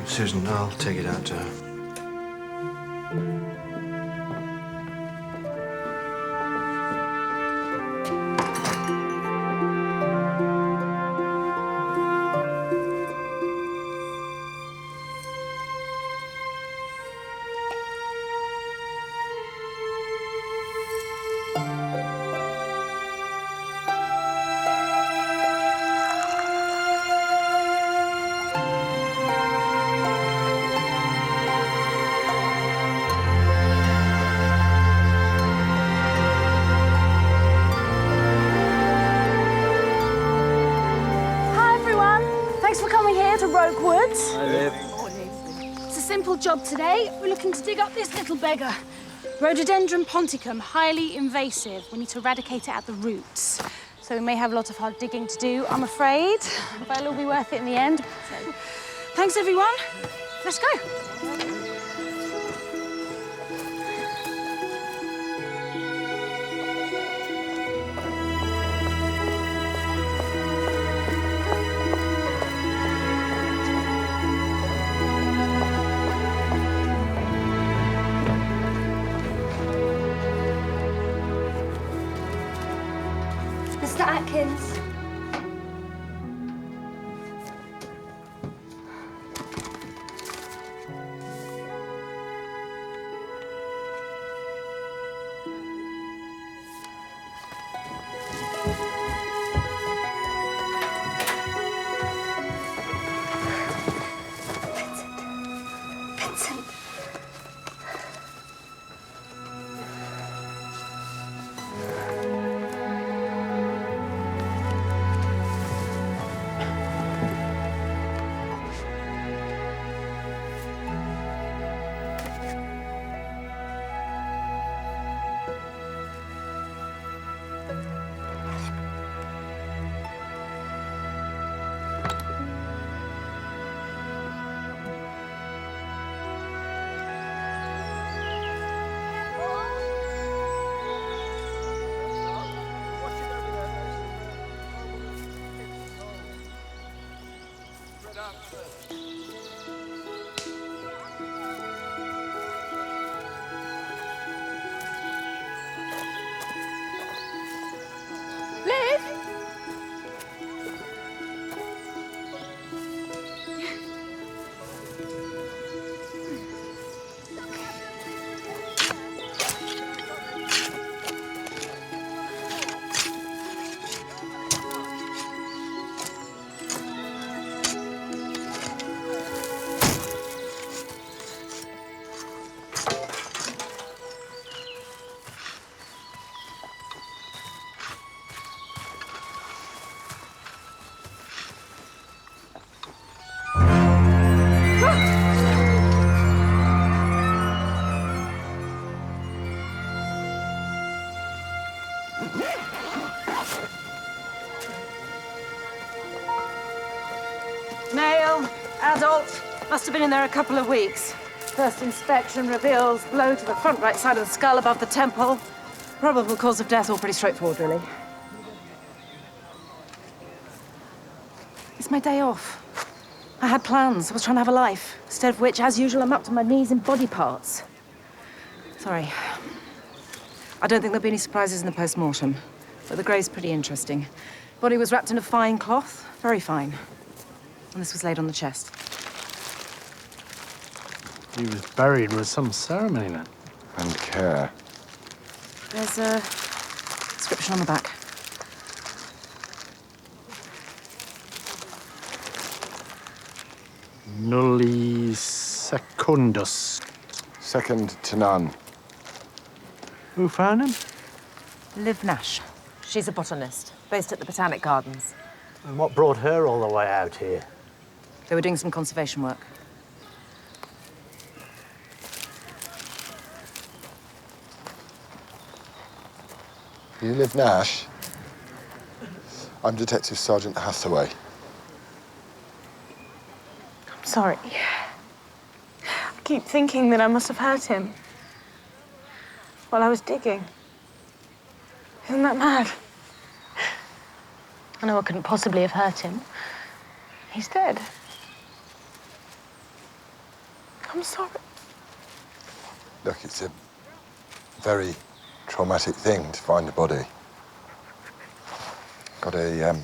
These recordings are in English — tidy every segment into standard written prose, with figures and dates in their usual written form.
Susan, I'll take it out to her. It's a simple job today. We're looking to dig up this little beggar. Rhododendron ponticum, highly invasive. We need to eradicate it at the roots. So we may have a lot of hard digging to do, I'm afraid. But it'll be worth it in the end. So, thanks, everyone. Let's go. Mr. Atkins. Vincent. Male, adult, must have been in there a couple of weeks. First inspection reveals blow to the front right side of the skull above the temple. Probable cause of death, all pretty straightforward, really. It's my day off. I had plans. I was trying to have a life. Instead of which, as usual, I'm up to my knees in body parts. Sorry. I don't think there'll be any surprises in the post-mortem, but the grave's pretty interesting. Body was wrapped in a fine cloth, very fine. And this was laid on the chest. He was buried with some ceremony then. And care. There's a inscription on the back. Nulli secundus. Second to none. Who found him? Liv Nash. She's a botanist, based at the Botanic Gardens. And what brought her all the way out here? They were doing some conservation work. You live Nash? I'm Detective Sergeant Hathaway. I'm sorry. I keep thinking that I must have hurt him while I was digging. Isn't that mad? I know I couldn't possibly have hurt him. He's dead. I'm sorry. Look, it's a very traumatic thing to find a body. Got a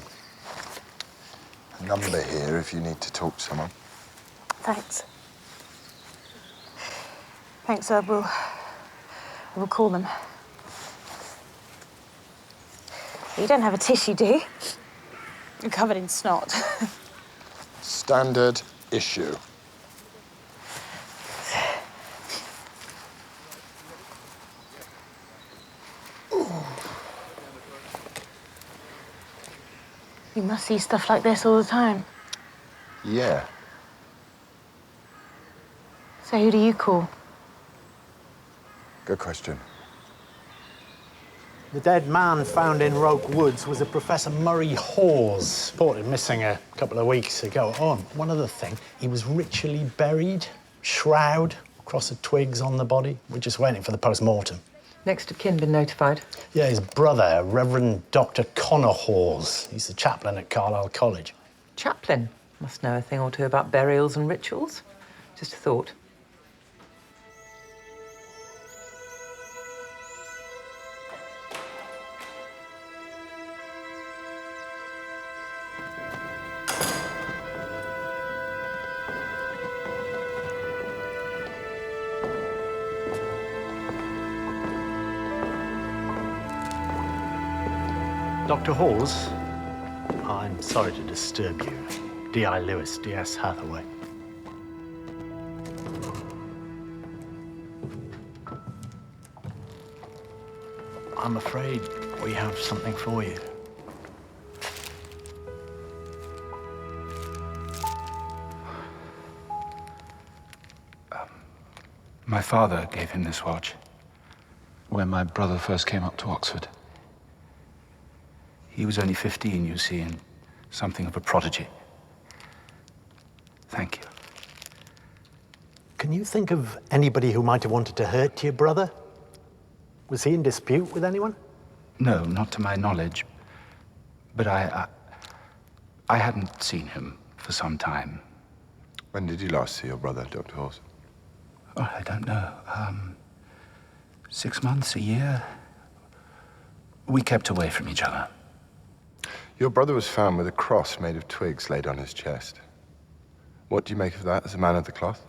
number here if you need to talk to someone. Thanks. Thanks, I will call them. You don't have a tissue, do you? You're covered in snot. Standard issue. You must see stuff like this all the time. Yeah. So who do you call? Good question. The dead man found in Roke Woods was a Professor Murray Hawes, reported missing a couple of weeks ago. Oh, one other thing, he was ritually buried, shroud, cross of twigs on the body. We're just waiting for the post-mortem. Next of kin been notified? Yeah, his brother, Reverend Dr. Connor Hawes. He's the chaplain at Carlisle College. Chaplain? Must know a thing or two about burials and rituals. Just a thought. Dr. Hawes, I'm sorry to disturb you. D.I. Lewis, D.S. Hathaway. I'm afraid we have something for you. My father gave him this watch when my brother first came up to Oxford. He was only 15, you see, and something of a prodigy. Thank you. Can you think of anybody who might have wanted to hurt your brother? Was he in dispute with anyone? No, not to my knowledge. But I hadn't seen him for some time. When did you last see your brother, Dr. Hawes? Oh, I don't know. 6 months, a year. We kept away from each other. Your brother was found with a cross made of twigs laid on his chest. What do you make of that as a man of the cloth?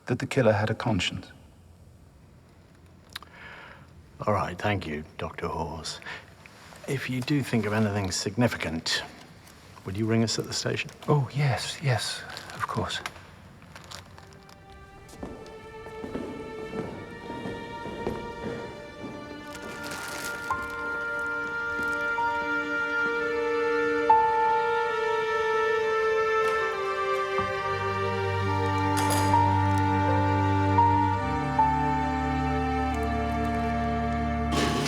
That the killer had a conscience. All right, thank you, Dr. Hawes. If you do think of anything significant, would you ring us at the station? Oh, yes, yes, of course.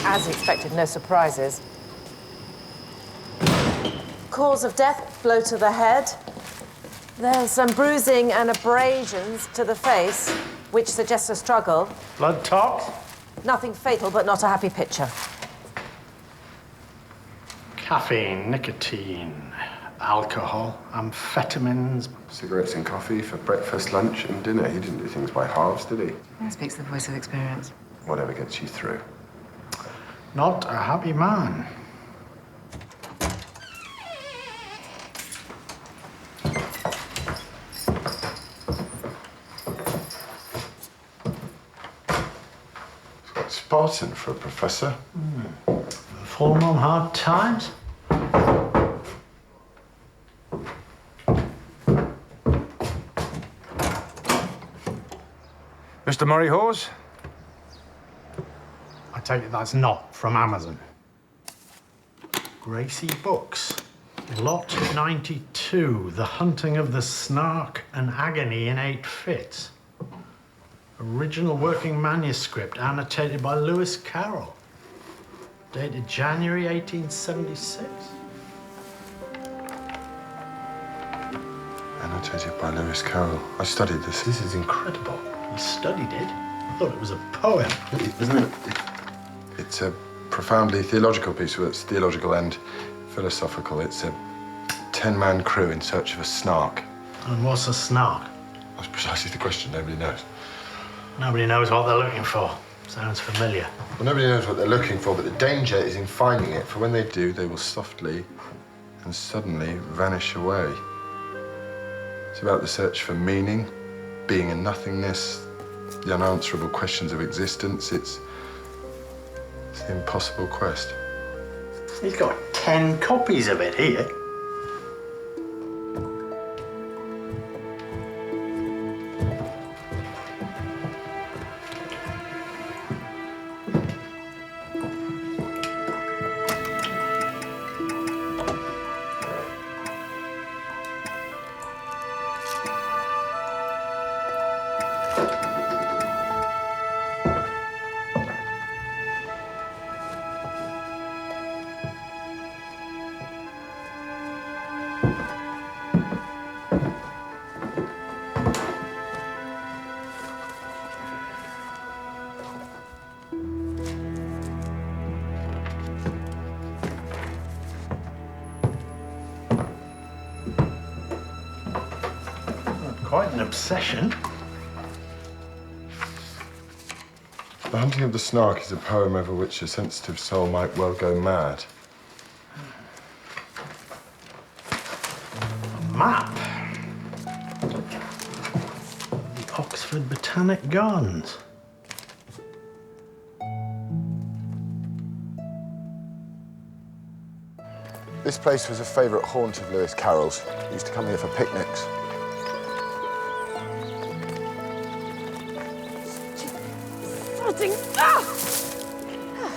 As expected, no surprises. Cause of death, blow to the head. There's some bruising and abrasions to the face, which suggests a struggle. Blood tox? Nothing fatal, but not a happy picture. Caffeine, nicotine, alcohol, amphetamines. Cigarettes and coffee for breakfast, lunch, and dinner. He didn't do things by halves, did he? That speaks the voice of experience. Whatever gets you through. Not a happy man. Quite Spartan for a professor. Fallen on hard times? Mr. Murray Hawes? I take it that's not from Amazon. Gracie Books. Lot 92, The Hunting of the Snark and Agony in 8 Fits. Original working manuscript, annotated by Lewis Carroll. Dated January 1876. Annotated by Lewis Carroll. I studied this. This is incredible. You studied it? I thought it was a poem. Isn't it? It's a profoundly theological piece, where it's theological and philosophical. It's a 10-man crew in search of a snark. And what's a snark? That's precisely the question. Nobody knows. Nobody knows what they're looking for. Sounds familiar. Well, nobody knows what they're looking for, but the danger is in finding it. For when they do, they will softly and suddenly vanish away. It's about the search for meaning, being and nothingness, the unanswerable questions of existence. It's the impossible quest. He's got 10 copies of it here. Quite an obsession. The Hunting of the Snark is a poem over which a sensitive soul might well go mad. A map. The Oxford Botanic Gardens. This place was a favourite haunt of Lewis Carroll's. He used to come here for picnics.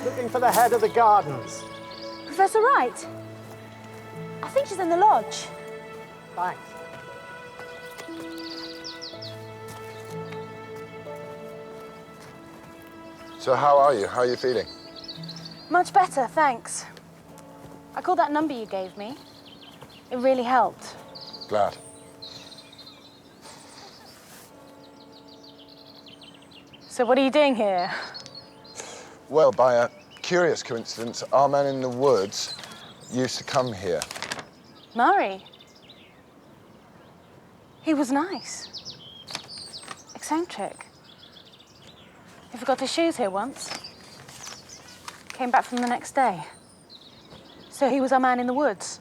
Looking for the head of the gardens. Professor Wright? I think she's in the lodge. Thanks. So how are you? How are you feeling? Much better, thanks. I called that number you gave me. It really helped. Glad. So what are you doing here? Well, by a curious coincidence, our man in the woods used to come here. Murray? He was nice. Eccentric. He forgot his shoes here once. Came back from the next day. So he was our man in the woods.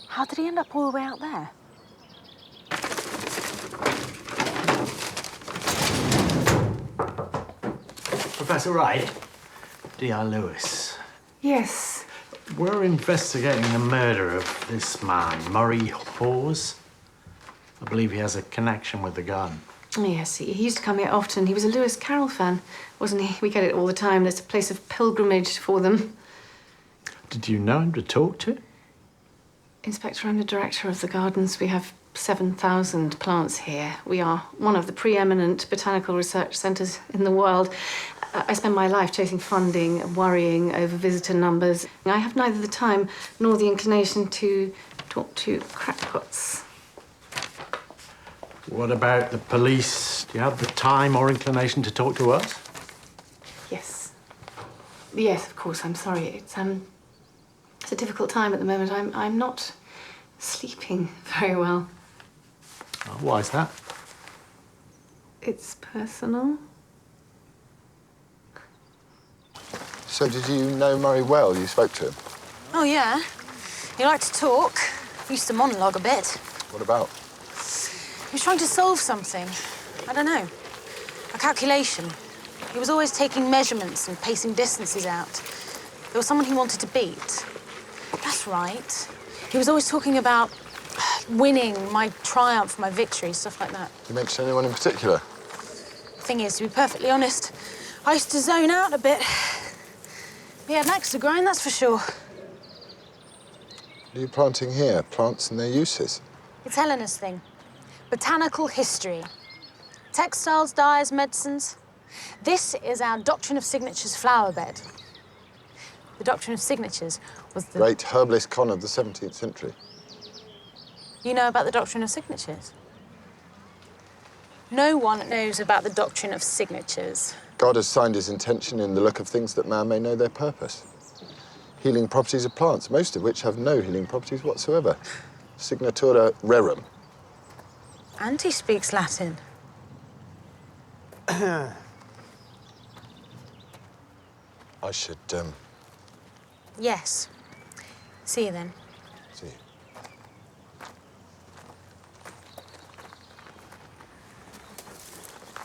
How did he end up all the way out there? Professor Wright, D.R. Lewis. Yes. We're investigating the murder of this man, Murray Hawes. I believe he has a connection with the garden. Yes, he used to come here often. He was a Lewis Carroll fan, wasn't he? We get it all the time. There's a place of pilgrimage for them. Did you know him to talk to? Inspector, I'm the director of the gardens. We have 7,000 plants here. We are one of the preeminent botanical research centres in the world. I spend my life chasing funding and worrying over visitor numbers. I have neither the time nor the inclination to talk to crackpots. What about the police? Do you have the time or inclination to talk to us? Yes. Yes, of course. I'm sorry. It's a difficult time at the moment. I'm not sleeping very well. Oh, why is that? It's personal. So did you know Murray well? You spoke to him? Oh, yeah. He liked to talk. He used to monologue a bit. What about? He was trying to solve something. I don't know. A calculation. He was always taking measurements and pacing distances out. There was someone he wanted to beat. That's right. He was always talking about winning, my triumph, my victory, stuff like that. You mention anyone in particular? Thing is, to be perfectly honest, I used to zone out a bit. He had an axe to grind, that's for sure. What are you planting here? Plants and their uses? It's Helena's thing. Botanical history. Textiles, dyes, medicines. This is our doctrine of signatures flower bed. The doctrine of signatures was the... Great herbalist con of the 17th century. You know about the doctrine of signatures? No one knows about the doctrine of signatures. God has signed his intention in the look of things that man may know their purpose. Healing properties of plants, most of which have no healing properties whatsoever. Signatura rerum. And he speaks Latin. I should, Yes. See you then. see you.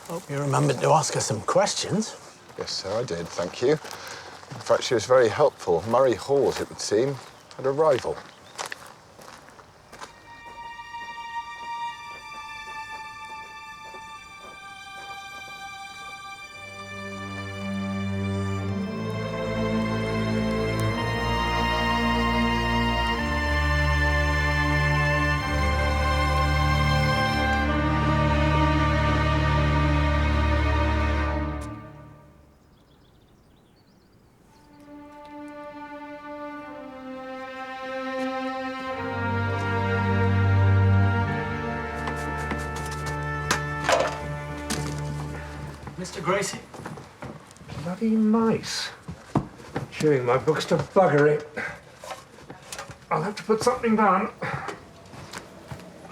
Hope you remembered to ask her some questions. Yes, sir, I did, thank you. In fact, she was very helpful. Murray Hawes, it would seem, had a rival. Mr. Gracie? Bloody mice. Chewing my books to buggery. I'll have to put something down.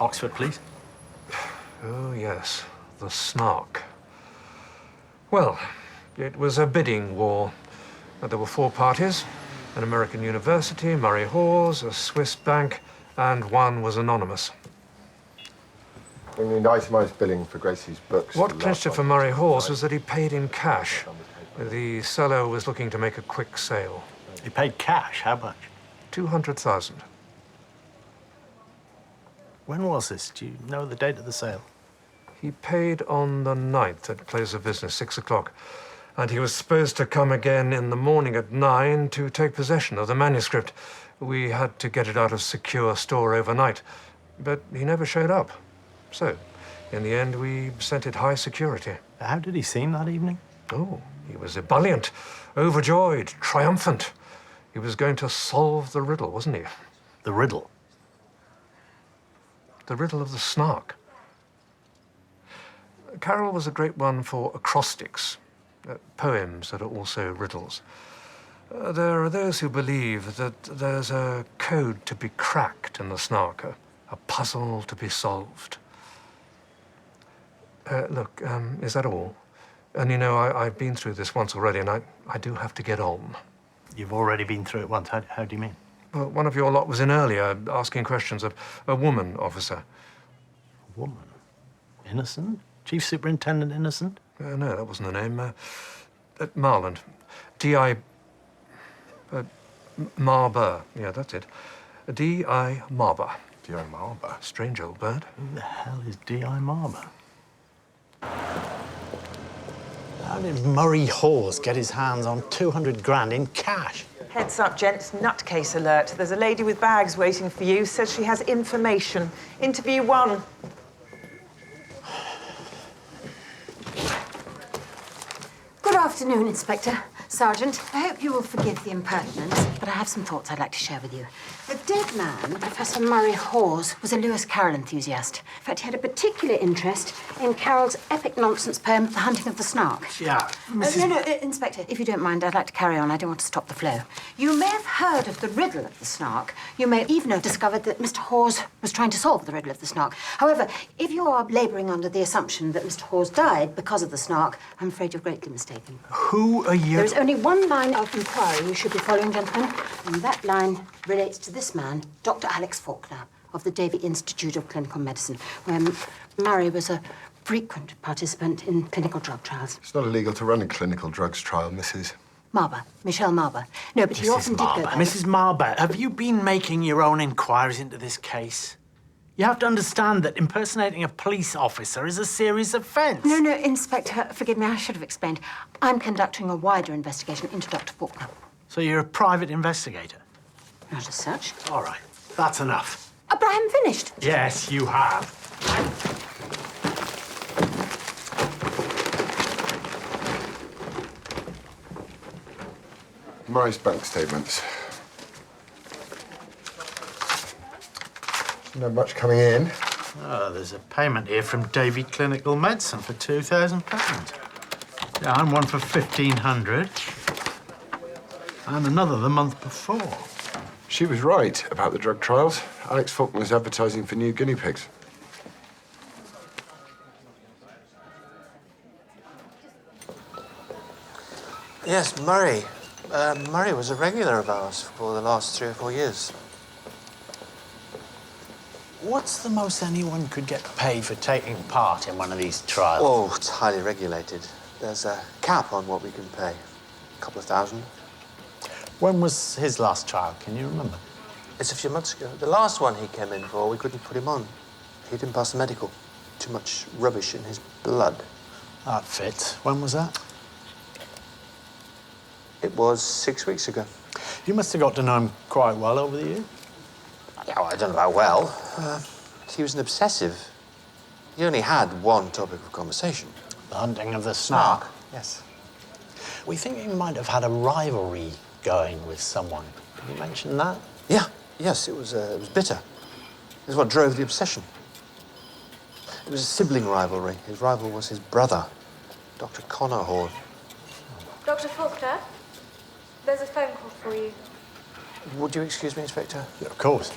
Oxford, please. Oh, yes, the snark. Well, it was a bidding war. There were 4 parties, an American university, Murray Hawes, a Swiss bank, and one was anonymous. We need itemised billing for Gracie's books. What clinched it for Murray Hawes was that he paid in cash. The seller was looking to make a quick sale. He paid cash? How much? 200,000. When was this? Do you know the date of the sale? He paid on the 9th at close of business, 6 o'clock. And he was supposed to come again in the morning at 9 to take possession of the manuscript. We had to get it out of secure store overnight. But he never showed up. So, in the end, we sent it high security. How did he seem that evening? Oh, he was ebullient, overjoyed, triumphant. He was going to solve the riddle, wasn't he? The riddle? The riddle of the snark. Carroll was a great one for acrostics, poems that are also riddles. There are those who believe that there's a code to be cracked in the snark, a puzzle to be solved. Look, is that all? And you know, I've been through this once already, and I do have to get on. You've already been through it once. How do you mean? Well, one of your lot was in earlier, asking questions of a woman officer. A woman? Innocent? Chief Superintendent Innocent? No, that wasn't the name. Marland. D.I. 𝒕𝒪𝒊𝒄. Yeah, that's it. D.I. 𝒕𝒪𝒊𝒄. D.I. 𝒕𝒪𝒊𝒄? Strange old bird. Who the hell is D.I. 𝒕𝒪𝒊𝒄? How did Murray Hawes get his hands on 200 grand in cash? Heads up, gents. Nutcase alert. There's a lady with bags waiting for you. Says she has information. Interview 1. Good afternoon, Inspector. Sergeant, I hope you will forgive the impertinence, but I have some thoughts I'd like to share with you. The dead man, Professor Murray Hawes, was a Lewis Carroll enthusiast. In fact, he had a particular interest in Carroll's epic nonsense poem, The Hunting of the Snark. Yeah, No, Inspector, if you don't mind, I'd like to carry on. I don't want to stop the flow. You may have heard of the riddle of the snark. You may even have discovered that Mr. Hawes was trying to solve the riddle of the snark. However, if you are labouring under the assumption that Mr. Hawes died because of the snark, I'm afraid you're greatly mistaken. Who are you? There is only one line of inquiry you should be following, gentlemen, and that line relates to this man, Dr. Alex Faulkner, of the Davy Institute of Clinical Medicine, where Murray was a frequent participant in clinical drug trials. It's not illegal to run a clinical drugs trial, Mrs. Michelle Marber. No, but he often did go there. Mrs. Marber, have you been making your own inquiries into this case? You have to understand that impersonating a police officer is a serious offence. No, Inspector, forgive me, I should have explained. I'm conducting a wider investigation into Dr. Faulkner. So you're a private investigator? Not as such. All right, that's enough. But I haven't finished. Yes, you have. Murray's bank statements. Not much coming in. Oh, there's a payment here from Davy Clinical Medicine for £2,000. Yeah, and one for 1,500. And another the month before. She was right about the drug trials. Alex Faulkner was advertising for new guinea pigs. Yes, Murray. Murray was a regular of ours for the last 3 or 4 years. What's the most anyone could get paid for taking part in one of these trials? Oh, it's highly regulated. There's a cap on what we can pay. A couple of thousand. When was his last trial? Can you remember? It's a few months ago. The last one he came in for, we couldn't put him on. He didn't pass the medical. Too much rubbish in his blood. That fits. When was that? It was 6 weeks ago. You must have got to know him quite well over the years. Yeah, well, I don't know about well. He was an obsessive. He only had one topic of conversation. The hunting of the snark. Yes. We think he might have had a rivalry going with someone. Did you mention that? Yeah, yes, it was bitter. It was what drove the obsession. It was a sibling rivalry. His rival was his brother, Dr. Connor Hall. Dr. Faulkner, there's a phone call for you. Would you excuse me, Inspector? Yeah, of course.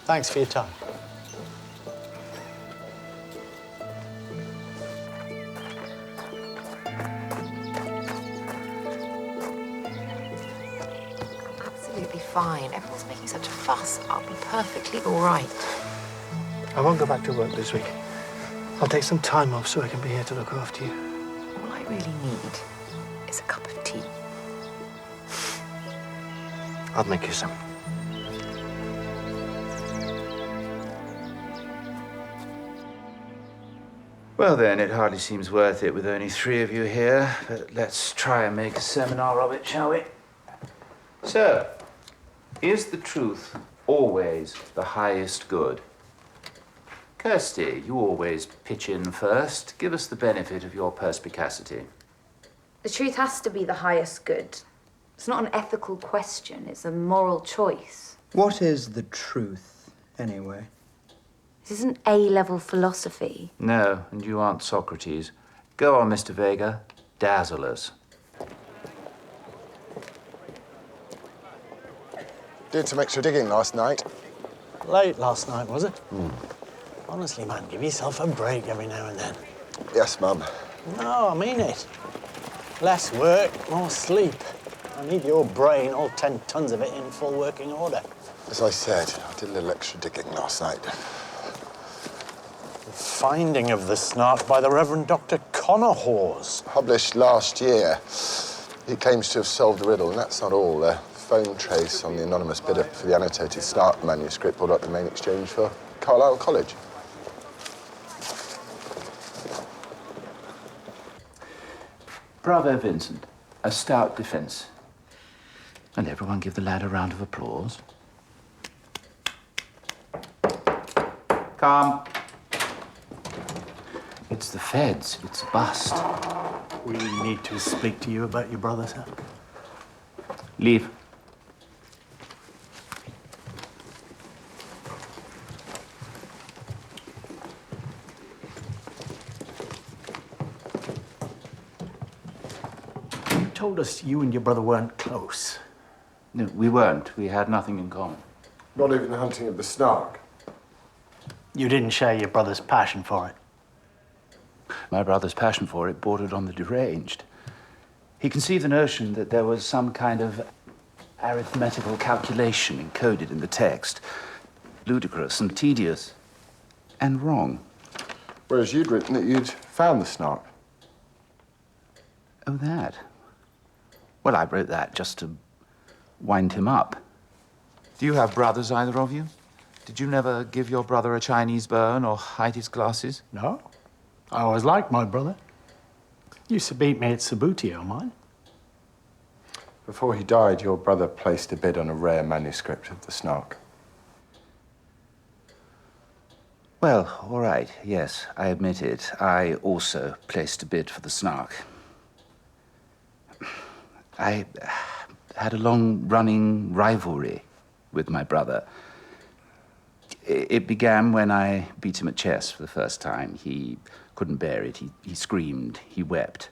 Thanks for your time. Absolutely fine. Everyone's making such a fuss. I'll be perfectly all right. I won't go back to work this week. I'll take some time off so I can be here to look after you. All I really need is a cup of tea. I'll make you some. Well, then, it hardly seems worth it with only 3 of you here, but let's try and make a seminar of it, shall we? So, is the truth always the highest good? Kirsty, you always pitch in first. Give us the benefit of your perspicacity. The truth has to be the highest good. It's not an ethical question, it's a moral choice. What is the truth, anyway? This isn't A-level philosophy. No, and you aren't Socrates. Go on, Mr. Vega. Dazzle us. Did some extra digging last night. Late last night, was it? Honestly, man, give yourself a break every now and then. Yes, Mum. No, I mean it. Less work, more sleep. I need your brain, all 10 tons of it, in full working order. As I said, I did a little extra digging last night. The finding of the snark by the Reverend Dr. Connor Hawes. Published last year. He claims to have solved the riddle, and that's not all. The phone trace on the anonymous bidder for the annotated snark manuscript brought up the main exchange for Carlisle College. Bravo, Vincent. A stout defence. And everyone give the lad a round of applause. Calm. It's the feds. It's a bust. We need to speak to you about your brother, sir. Leave. You told us you and your brother weren't close. No, we weren't. We had nothing in common. Not even the hunting of the snark. You didn't share your brother's passion for it. My brother's passion for it bordered on the deranged. He conceived the notion that there was some kind of arithmetical calculation encoded in the text. Ludicrous and tedious and wrong. Whereas you'd written that you'd found the snark. Oh, that? Well, I wrote that just to wind him up. Do you have brothers, either of you? Did you never give your brother a Chinese burn or hide his glasses? No. I always liked my brother. Used to beat me at 𝒂𝒏𝒊𝒐, mine. Before he died, your brother placed a bid on a rare manuscript of the snark. Well, all right, yes, I admit it. I also placed a bid for the snark. I had a long-running rivalry with my brother. It began when I beat him at chess for the first time. He couldn't bear it. He screamed. He wept.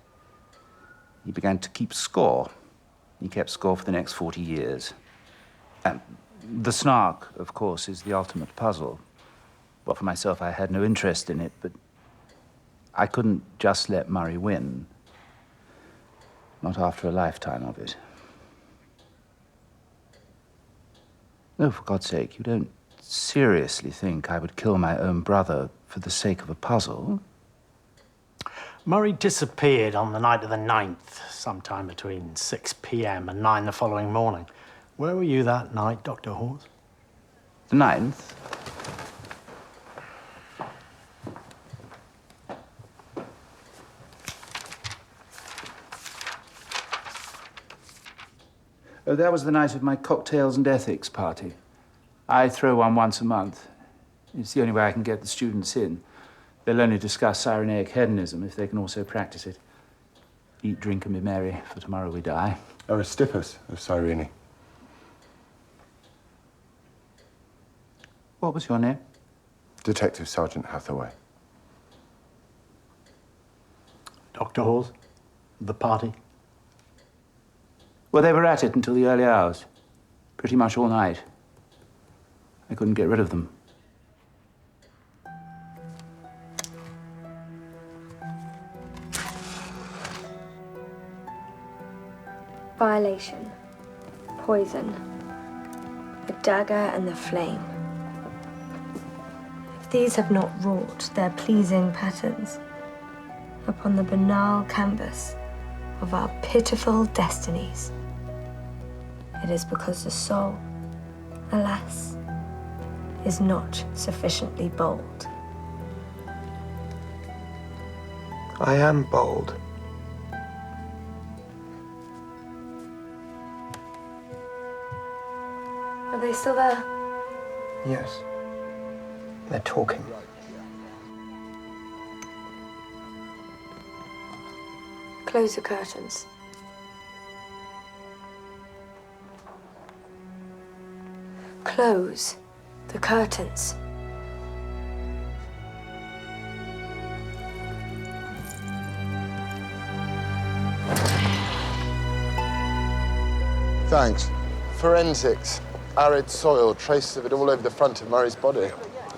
He began to keep score. He kept score for the next 40 years. And the snark, of course, is the ultimate puzzle. Well, for myself, I had no interest in it, but I couldn't just let Murray win. Not after a lifetime of it. No, for God's sake, you don't seriously think I would kill my own brother for the sake of a puzzle? Murray disappeared on the night of the 9th, sometime between 6 p.m. and 9 the following morning. Where were you that night, Dr. Hawes? The 9th? Oh, that was the night of my cocktails and ethics party. I throw one once a month. It's the only way I can get the students in. They'll only discuss Cyrenaic hedonism if they can also practice it. Eat, drink, and be merry, for tomorrow we die. Aristippus of Cyrene. What was your name? Detective Sergeant Hathaway. Dr. Hawes? The party? Well, they were at it until the early hours. Pretty much all night. I couldn't get rid of them. Violation, poison, the dagger and the flame. If these have not wrought their pleasing patterns upon the banal canvas of our pitiful destinies, it is because the soul, alas, is not sufficiently bold. I am bold. Are they still there? Yes. They're talking. Close the curtains. Close the curtains. Thanks. Forensics. Arid soil, traces of it all over the front of Murray's body.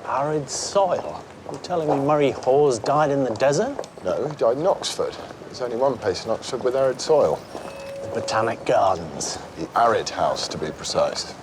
Arid soil? You're telling me Murray Hawes died in the desert? No, he died in Oxford. There's only one place in Oxford with arid soil. The Botanic Gardens. The Arid House, to be precise.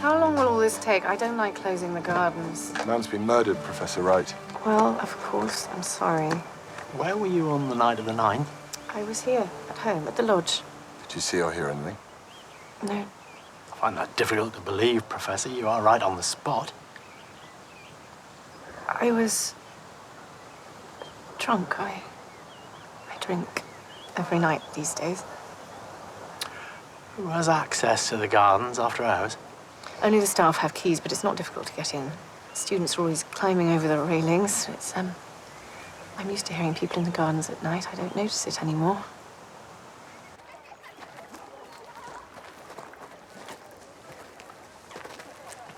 How long will all this take? I don't like closing the gardens. Man's been murdered, Professor Wright. Well, of course, I'm sorry. Where were you on the night of the 9th? I was here, at home, at the lodge. Did you see or hear anything? No. I find that difficult to believe, Professor. You are right on the spot. I was drunk. I drink every night these days. Who has access to the gardens after hours? Only the staff have keys, but it's not difficult to get in. Students are always climbing over the railings. I'm used to hearing people in the gardens at night. I don't notice it anymore.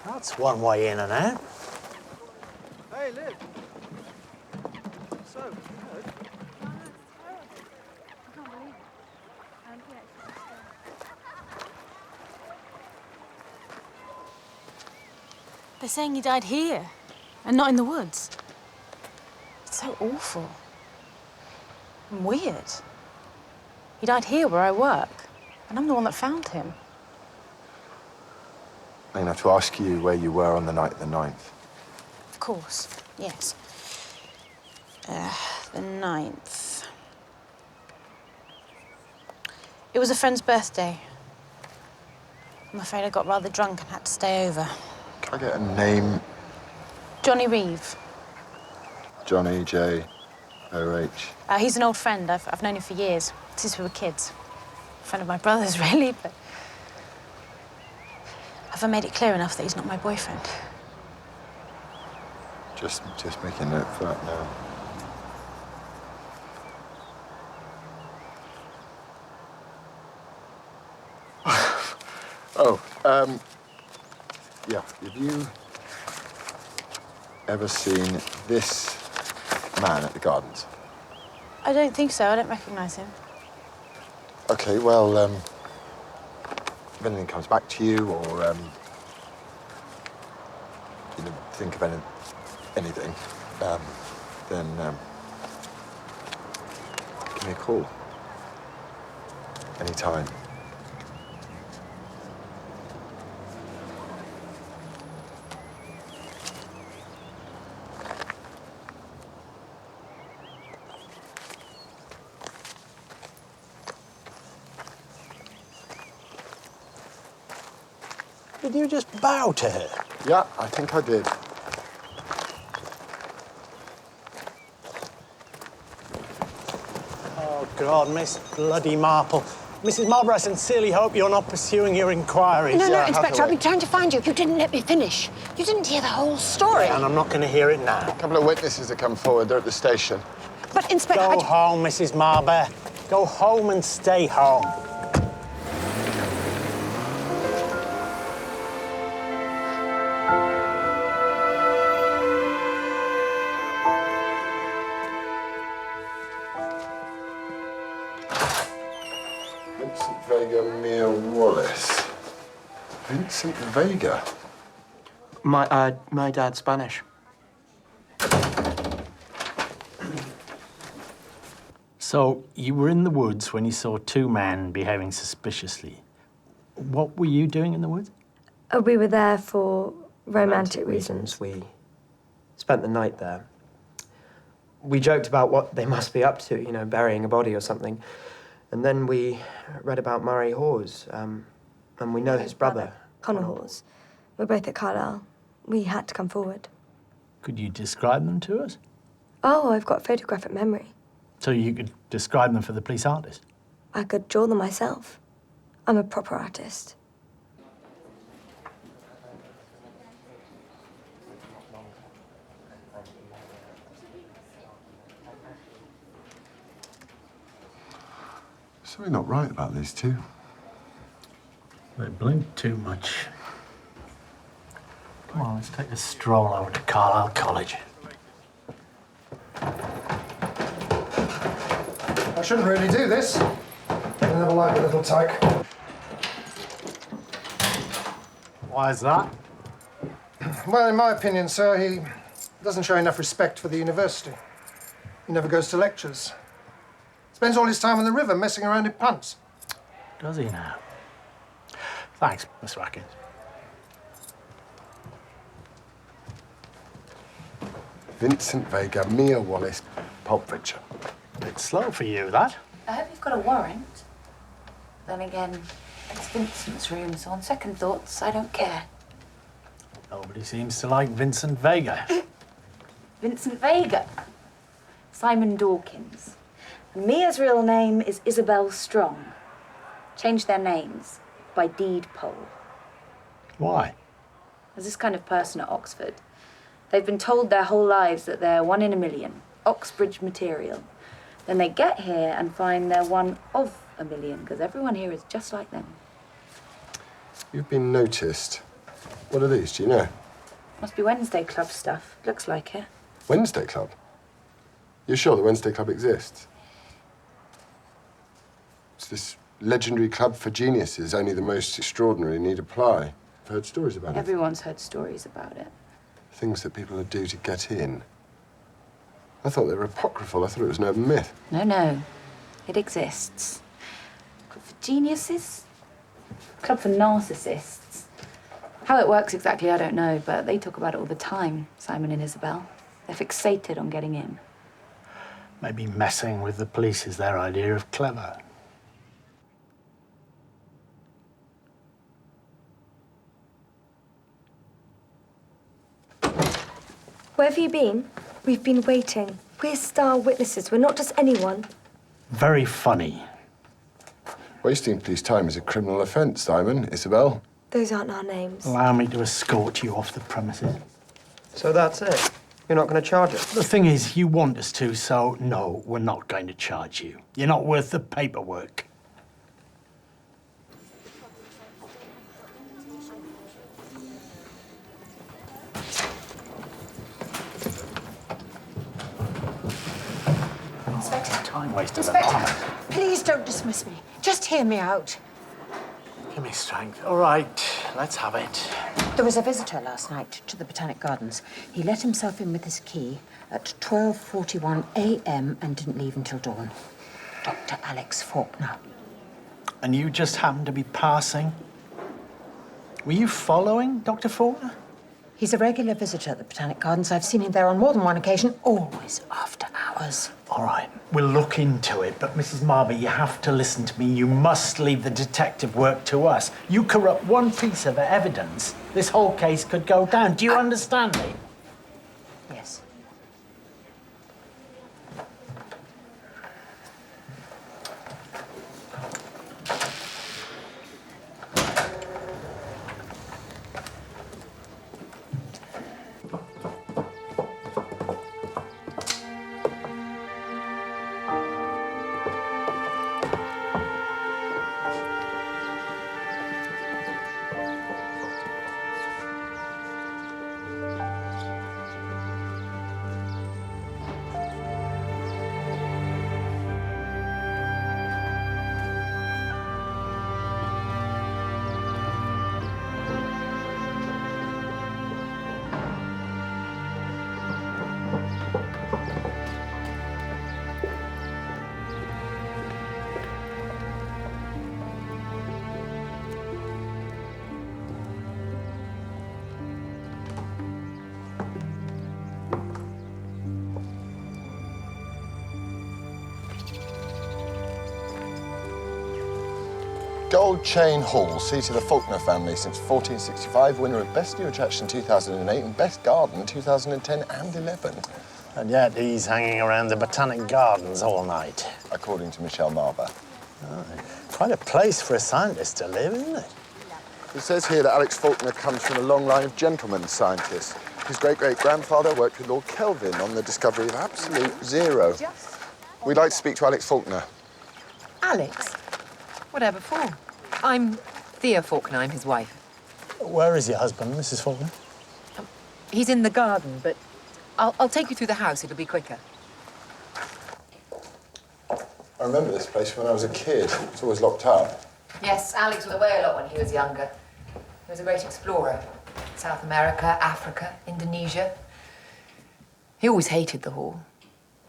That's one way in and out. Hey, Liv. So, They're saying he died here, and not in the woods. It's so awful. And weird. He died here where I work, and I'm the one that found him. I have to ask you where you were on the night of the 9th. Of course, yes. The 9th. It was a friend's birthday. I'm afraid I got rather drunk and had to stay over. Can I get a name? Johnny Reeve. Johnny, J, O-H. He's an old friend. I've known him for years, since we were kids. A friend of my brother's, really, but... Have I made it clear enough that he's not my boyfriend? Just make a note for that now. Yeah, have you ever seen this man at the gardens? I don't think so. I don't recognise him. OK, well, if anything comes back to you or you think of anything, then give me a call. Anytime. Did you just bow to her? Yeah, I think I did. Oh, God, Miss Bloody Marple. Mrs. Marlborough, I sincerely hope you're not pursuing your inquiries. No, Inspector, I've been trying to find you. You didn't let me finish. You didn't hear the whole story. And I'm not going to hear it now. A couple of witnesses have come forward. They're at the station. But, Inspector, Go home, Mrs. Marlborough. Go home and stay home. 𝒂𝒂 Vincent Vega. My dad's Spanish. So, you were in the woods when you saw two men behaving suspiciously. What were you doing in the woods? We were there for romantic reasons. We spent the night there. We joked about what they must be up to, you know, burying a body or something. And then we read about Murray Hawes, and we know his brother. Connor Hawes. We're both at Carlisle. We had to come forward. Could you describe them to us? Oh, I've got photographic memory. So you could describe them for the police artist? I could draw them myself. I'm a proper artist. Something not right about these two. They blink too much. Come on, let's take a stroll over to Carlisle College. I shouldn't really do this. I never liked the little tyke. Why is that? Well, in my opinion, sir, he doesn't show enough respect for the university. He never goes to lectures. Spends all his time on the river messing around in punts. Does he now? Thanks, Mr. Atkins. Vincent Vega, Mia Wallace, Pulp Fiction. Bit slow for you, that. I hope you've got a warrant. Then again, it's Vincent's room, so on second thoughts, I don't care. Nobody seems to like Vincent Vega. Vincent Vega. Simon Dawkins. And Mia's real name is Isabel Strong. Changed their names by deed poll. Why? There's this kind of person at Oxford. They've been told their whole lives that they're 1 in a million, Oxbridge material. Then they get here and find they're 1 of a million, because everyone here is just like them. You've been noticed. What are these, do you know? Must be Wednesday Club stuff. Looks like it. Wednesday Club? You're sure the Wednesday Club exists? It's this legendary club for geniuses. Only the most extraordinary need apply. I've heard stories about it. Everyone's heard stories about it. Things that people would do to get in. I thought they were apocryphal. I thought it was an urban myth. No, no. It exists. Club for geniuses? Club for narcissists. How it works exactly, I don't know, but they talk about it all the time, Simon and Isabel. They're fixated on getting in. Maybe messing with the police is their idea of clever. Where have you been? We've been waiting. We're star witnesses. We're not just anyone. Very funny. Wasting police time is a criminal offence, Simon, Isabel. Those aren't our names. Allow me to escort you off the premises. So that's it? You're not going to charge us? The thing is, you want us to, so no, we're not going to charge you. You're not worth the paperwork. Time waster. Inspector, please don't dismiss me. Just hear me out. Give me strength. All right, let's have it. There was a visitor last night to the Botanic Gardens. He let himself in with his key at 12:41 a.m. and didn't leave until dawn. Dr. Alex Faulkner. And you just happened to be passing? Were you following Dr. Faulkner? He's a regular visitor at the Botanic Gardens. I've seen him there on more than one occasion, always after hours. All right, we'll look into it, but Mrs. Marby, you have to listen to me. You must leave the detective work to us. You corrupt one piece of evidence, this whole case could go down. Do you understand me? Yes. Gold Chain Hall, seat of the Faulkner family since 1465, winner of Best New Attraction 2008 and Best Garden 2010 and 11. And yet he's hanging around the Botanic Gardens all night. According to Michelle Marber. Oh, quite a place for a scientist to live, isn't it? It says here that Alex Faulkner comes from a long line of gentlemen scientists. His great-great-grandfather worked with Lord Kelvin on the discovery of absolute zero. We'd like to speak to Alex Faulkner. Alex? Whatever for? I'm Thea Faulkner, I'm his wife. Where is your husband, Mrs. Faulkner? He's in the garden, but I'll take you through the house, it'll be quicker. I remember this place when I was a kid. It's always locked up. Yes, Alex was away a lot when he was younger. He was a great explorer. South America, Africa, Indonesia. He always hated the hall.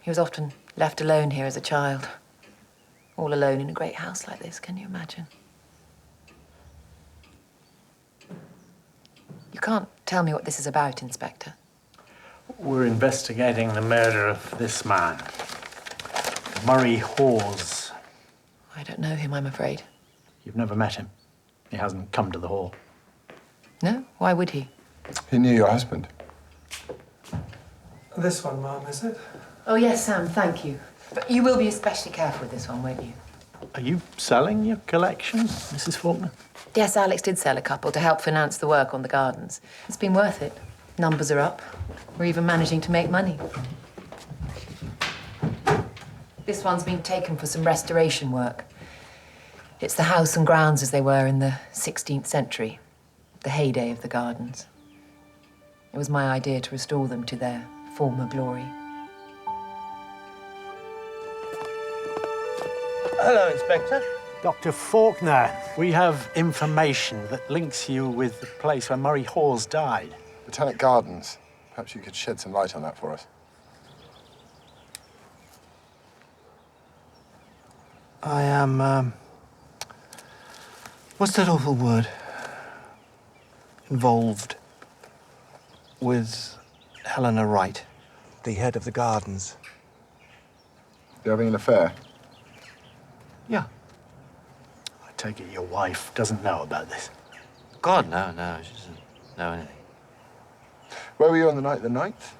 He was often left alone here as a child. All alone in a great house like this, can you imagine? You can't tell me what this is about, Inspector. We're investigating the murder of this man, Murray Hawes. I don't know him, I'm afraid. You've never met him? He hasn't come to the hall? No? Why would he? He knew your husband. This one, Mum, is it? Oh, yes, Sam, thank you. But you will be especially careful with this one, won't you? Are you selling your collection, Mrs. Faulkner? Yes, Alex did sell a couple to help finance the work on the gardens. It's been worth it. Numbers are up. We're even managing to make money. This one's been taken for some restoration work. It's the house and grounds as they were in the 16th century, the heyday of the gardens. It was my idea to restore them to their former glory. Hello, Inspector. Dr. Faulkner, we have information that links you with the place where Murray Hawes died. Botanic Gardens. Perhaps you could shed some light on that for us. I am, what's that awful word? Involved with Helena Wright, the head of the gardens. You having an affair? Yeah. I take it your wife doesn't know about this. God, no, she doesn't know anything. Where were you on the night of the 9th?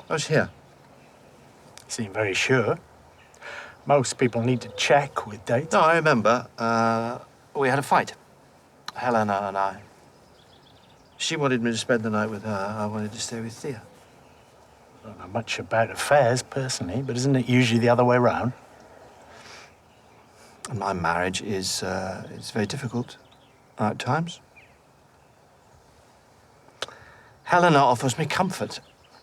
I was here. You seem very sure. Most people need to check with dates. No, I remember. We had a fight. Helena and I. She wanted me to spend the night with her. I wanted to stay with Thea. I don't know much about affairs, personally, but isn't it usually the other way round? And my marriage is it's very difficult at times. Helena offers me comfort,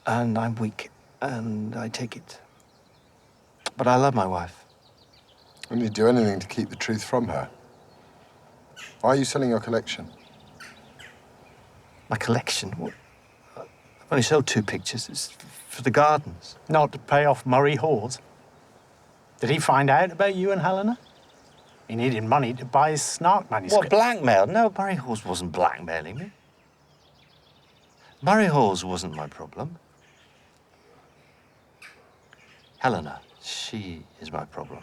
and I'm weak, and I take it. But I love my wife. Wouldn't you do anything to keep the truth from her? Why are you selling your collection? My collection? What? I've only sold 2 pictures. It's for the gardens. Not to pay off Murray Hawes. Did he find out about you and Helena? He needed money to buy his Snark manuscript. What, blackmail? No, Murray Hawes wasn't blackmailing me. Murray Hawes wasn't my problem. Helena, she is my problem.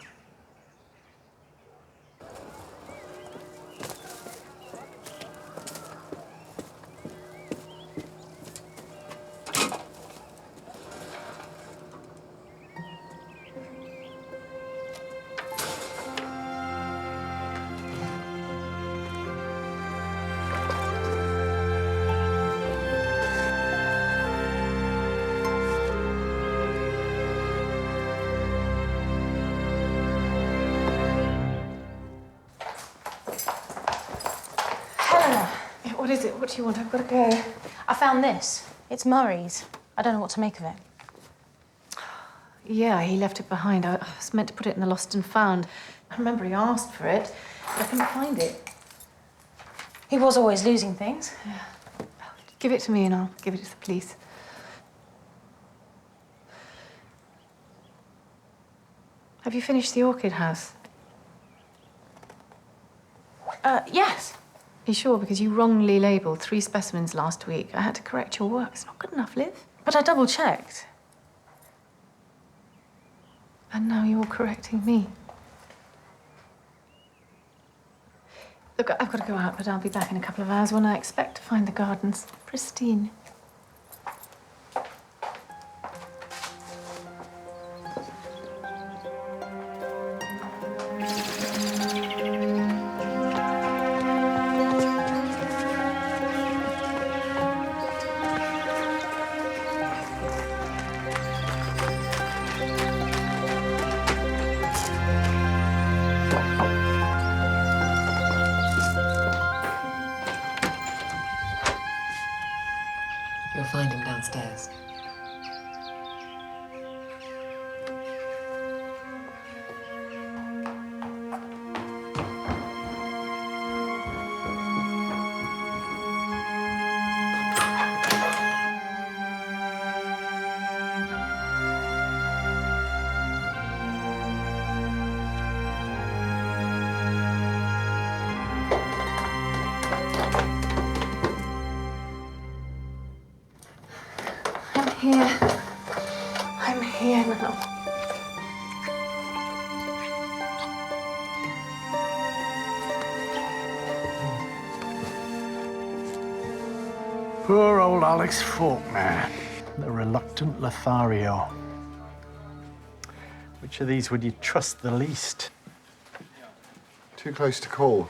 What is it? What do you want? I've got to go. I found this. It's Murray's. I don't know what to make of it. Yeah, he left it behind. I was meant to put it in the lost and found. I remember he asked for it, but I couldn't find it. He was always losing things. Yeah. Give it to me and I'll give it to the police. Have you finished the orchid house? Yes. You sure? Because you wrongly labelled 3 specimens last week. I had to correct your work. It's not good enough, Liv. But I double-checked. And now you're correcting me. Look, I've got to go out, but I'll be back in a couple of hours when I expect to find the gardens pristine. You'll find him downstairs. I'm here now. Poor old Alex Faulkner, the reluctant Lothario. Which of these would you trust the least? Too close to call.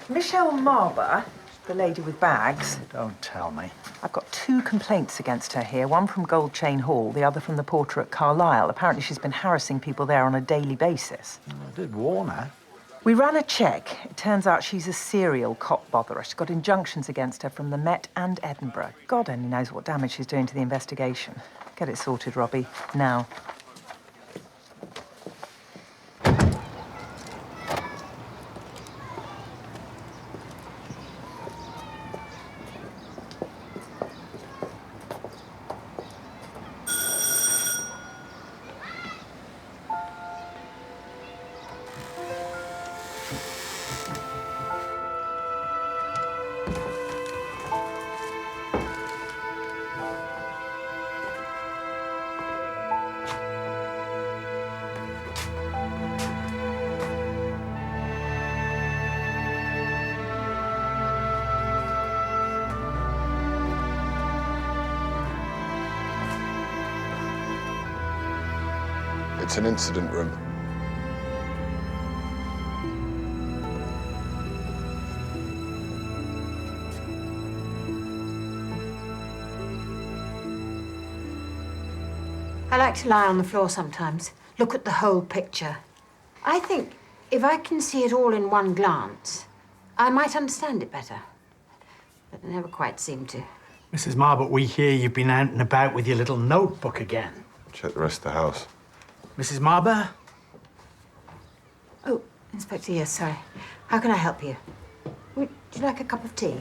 Michelle Marber, the lady with bags. Don't tell me. I've got 2 complaints against her here, one from Gold Chain Hall, the other from the porter at Carlisle. Apparently she's been harassing people there on a daily basis. I did warn her. We ran a check. It turns out she's a serial cop botherer. She's got injunctions against her from the Met and Edinburgh. God only knows what damage she's doing to the investigation. Get it sorted, Robbie, now. It's an incident room. I like to lie on the floor sometimes, look at the whole picture. I think if I can see it all in one glance, I might understand it better. But I never quite seem to. Mrs. Marbot, we hear you've been out and about with your little notebook again. Check the rest of the house. Mrs. Marber, Inspector, yes, sorry. How can I help you? Would you like a cup of tea?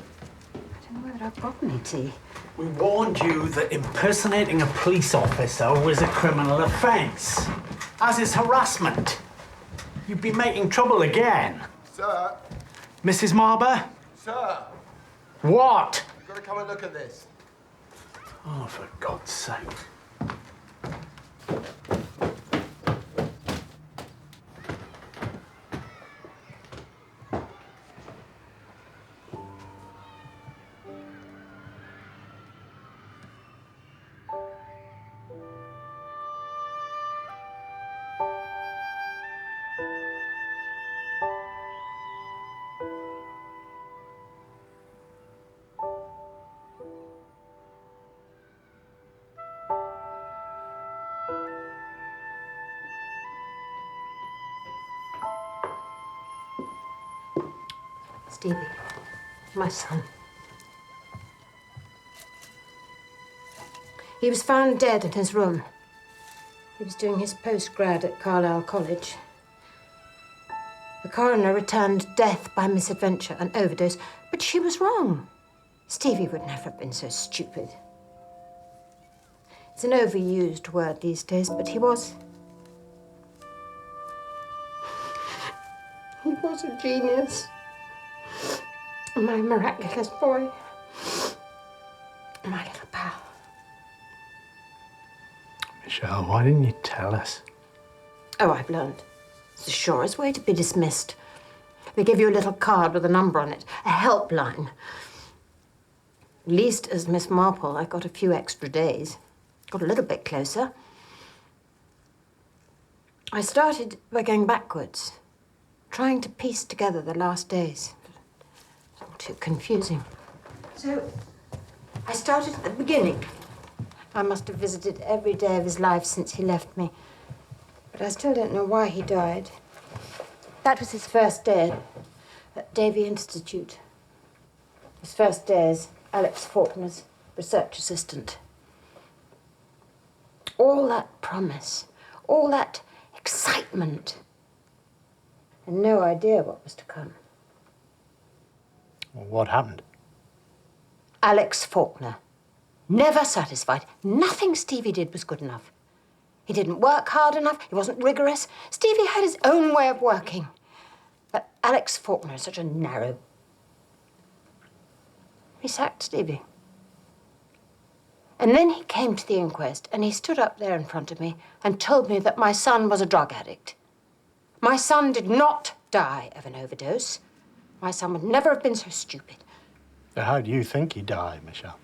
I don't know whether I've got any tea. We warned you that impersonating a police officer was a criminal offence, as is harassment. You'd be making trouble again. Sir? Mrs. Marber? Sir? What? You've got to come and look at this. Oh, for God's sake. Stevie, my son. He was found dead in his room. He was doing his postgrad at Carlisle College. The coroner returned death by misadventure, an overdose, but she was wrong. Stevie would never have been so stupid. It's an overused word these days, but he was. He was a genius. My miraculous boy. My little pal. Michelle, why didn't you tell us? Oh, I've learned. It's the surest way to be dismissed. They give you a little card with a number on it, a helpline. At least as Miss Marple, I got a few extra days. Got a little bit closer. I started by going backwards, trying to piece together the last days. It's all too confusing. So, I started at the beginning. I must have visited every day of his life since he left me. But I still don't know why he died. That was his first day at Davy Institute. His first day as Alex Faulkner's research assistant. All that promise, all that excitement, and no idea what was to come. Well, what happened? Alex Faulkner. Never satisfied. Nothing Stevie did was good enough. He didn't work hard enough. He wasn't rigorous. Stevie had his own way of working. But Alex Faulkner is such a narrow. He sacked Stevie. And then he came to the inquest and he stood up there in front of me and told me that my son was a drug addict. My son did not die of an overdose. My son would never have been so stupid. So how do you think he died, Michelle?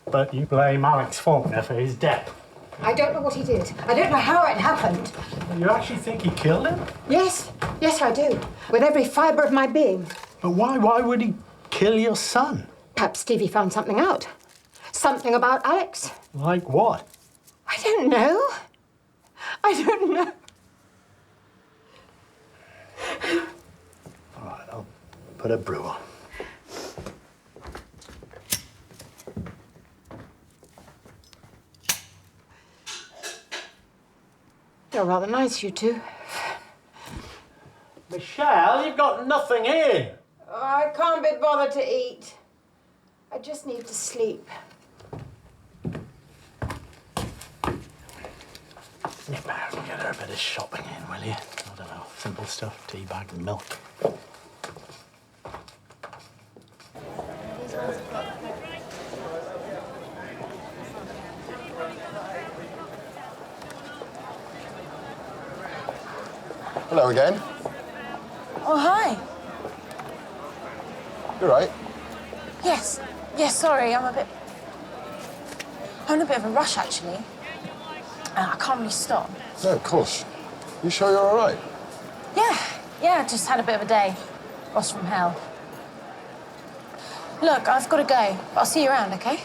But you blame Alex Faulkner for his death. I don't know what he did. I don't know how it happened. You actually think he killed him? Yes, yes, I do. With every fibre of my being. But why? Why would he kill your son? Perhaps Stevie found something out. Something about Alex. Like what? I don't know. I don't know. All right, I'll put a brew on. You're rather nice, you two. Michelle, you've got nothing in. Oh, I can't be bothered to eat. I just need to sleep. Nip out and get her a bit of shopping in, will you? I don't know, simple stuff, tea bag and milk. Hello again. Oh, hi. You're right. Yes. Yes, sorry, I'm in a bit of a rush, actually. I can't really stop. No, of course. You sure you're all right? Yeah, just had a bit of a day. Boss from hell. Look, I've got to go, but I'll see you around, okay?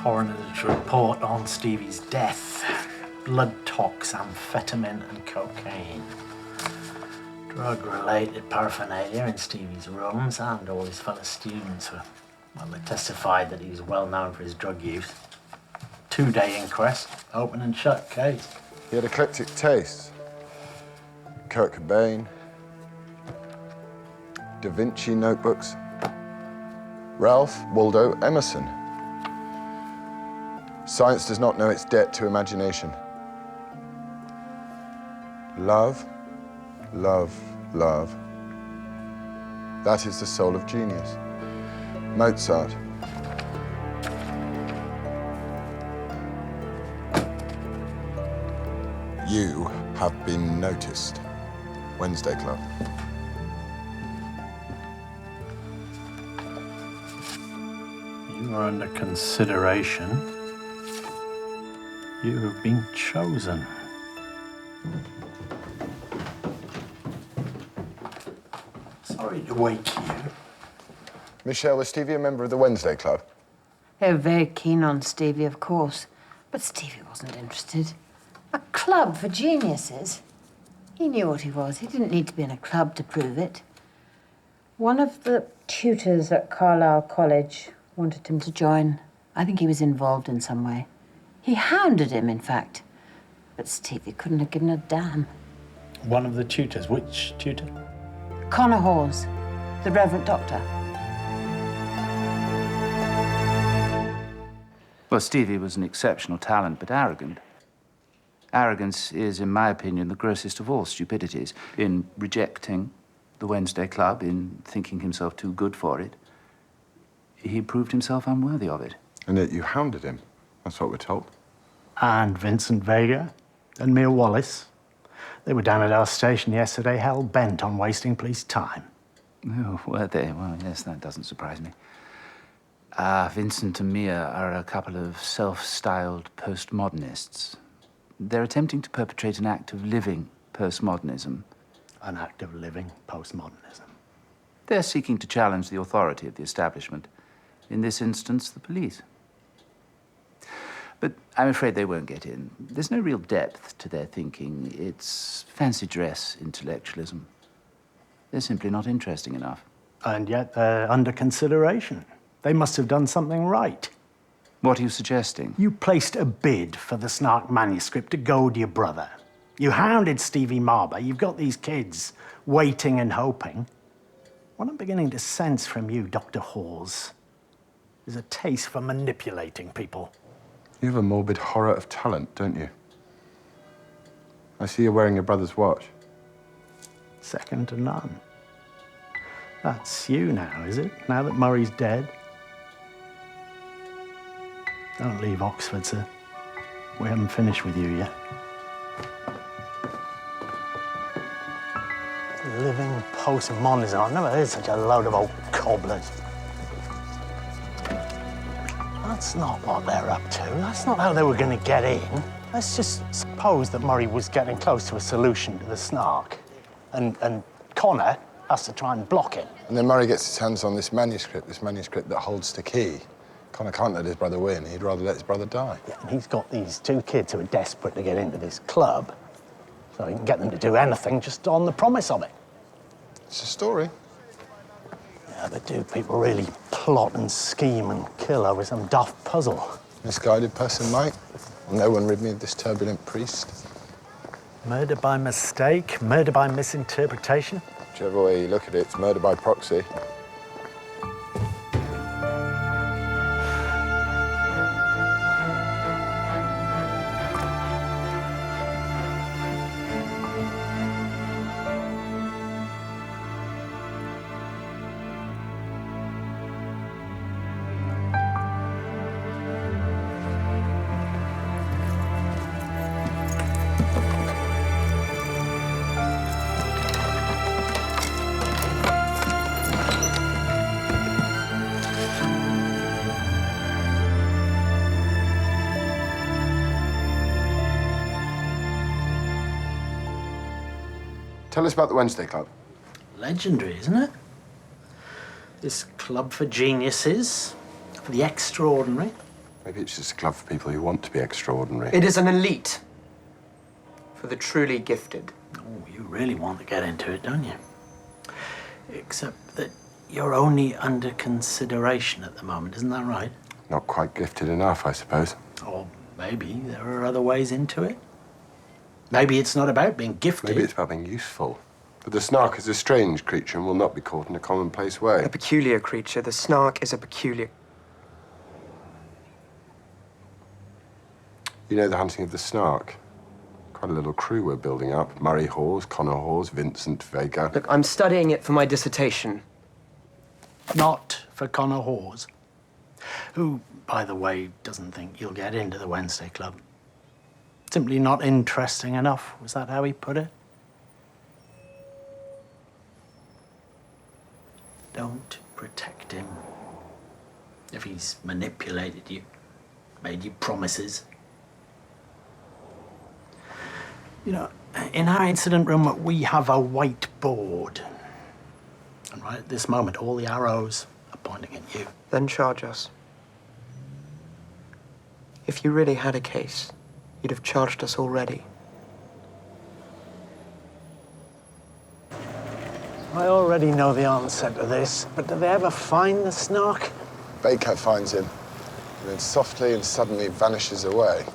Coroner's report on Stevie's death. Blood tox, amphetamine and cocaine. Drug-related paraphernalia in Stevie's rooms, and all his fellow students were, well, they testified that he was well known for his drug use. 2-day inquest, open and shut case. He had eclectic tastes. Kurt Cobain, Da Vinci notebooks, Ralph Waldo Emerson. Science does not know its debt to imagination. Love, love, love. That is the soul of genius. Mozart. You have been noticed. Wednesday Club. You are under consideration. You have been chosen. Sorry to wake you. Michelle, was Stevie a member of the Wednesday Club? They were very keen on Stevie, of course, but Stevie wasn't interested. A club for geniuses? He knew what he was. He didn't need to be in a club to prove it. One of the tutors at Carlisle College wanted him to join. I think he was involved in some way. He hounded him, in fact. But Stevie couldn't have given a damn. One of the tutors. Which tutor? Connor Hawes, the Reverend Doctor. Well, Stevie was an exceptional talent, but arrogant. Arrogance is, in my opinion, the grossest of all stupidities. In rejecting the Wednesday Club, in thinking himself too good for it, he proved himself unworthy of it. And yet you hounded him. That's what we're told. And Vincent Vega and Mia Wallace. They were down at our station yesterday, hell-bent on wasting police time. Oh, were they? Well, yes, that doesn't surprise me. Vincent and Mia are a couple of self-styled postmodernists. They're attempting to perpetrate an act of living postmodernism. An act of living postmodernism. They're seeking to challenge the authority of the establishment. In this instance, the police. But I'm afraid they won't get in. There's no real depth to their thinking. It's fancy dress intellectualism. They're simply not interesting enough. And yet they're under consideration. They must have done something right. What are you suggesting? You placed a bid for the Snark manuscript to goad your brother. You hounded Stevie Marber. You've got these kids waiting and hoping. What I'm beginning to sense from you, Dr. Hawes, is a taste for manipulating people. You have a morbid horror of talent, don't you? I see you're wearing your brother's watch. Second to none. That's you now, is it? Now that Murray's dead? Don't leave Oxford, sir. We haven't finished with you yet. Living postmodernism. I've never heard such a load of old cobblers. That's not what they're up to. That's not how they were going to get in. Let's just suppose that Murray was getting close to a solution to the Snark. And Connor has to try and block it. And then Murray gets his hands on this manuscript that holds the key. Connor can't let his brother win. He'd rather let his brother die. Yeah, and he's got these two kids who are desperate to get into this club. So he can get them to do anything just on the promise of it. It's a story. Yeah, but do people really plot and scheme and kill over some daft puzzle? Misguided person might. No one rid me of this turbulent priest. Murder by mistake, murder by misinterpretation. Whichever way you look at it, it's murder by proxy. Tell us about the Wednesday Club. Legendary, isn't it? This club for geniuses, for the extraordinary. Maybe it's just a club for people who want to be extraordinary. It is an elite for the truly gifted. Oh, you really want to get into it, don't you? Except that you're only under consideration at the moment, isn't that right? Not quite gifted enough, I suppose. Or maybe there are other ways into it. Maybe it's not about being gifted. Maybe it's about being useful. But the snark is a strange creature and will not be caught in a commonplace way. A peculiar creature. The snark is a peculiar... You know the hunting of the snark? Quite a little crew we're building up. Murray Hawes, Connor Hawes, 𝒂𝒍𝒎𝒂. Look, I'm studying it for my dissertation. Not for Connor Hawes, who, by the way, doesn't think you'll get into the Wednesday Club. Simply not interesting enough. Was that how he put it? Don't protect him. If he's manipulated you, made you promises. You know, in our incident room, we have a whiteboard. And right at this moment, all the arrows are pointing at you. Then charge us. If you really had a case, you'd have charged us already. I already know the answer to this, but do they ever find the snark? Baker finds him, and then softly and suddenly vanishes away.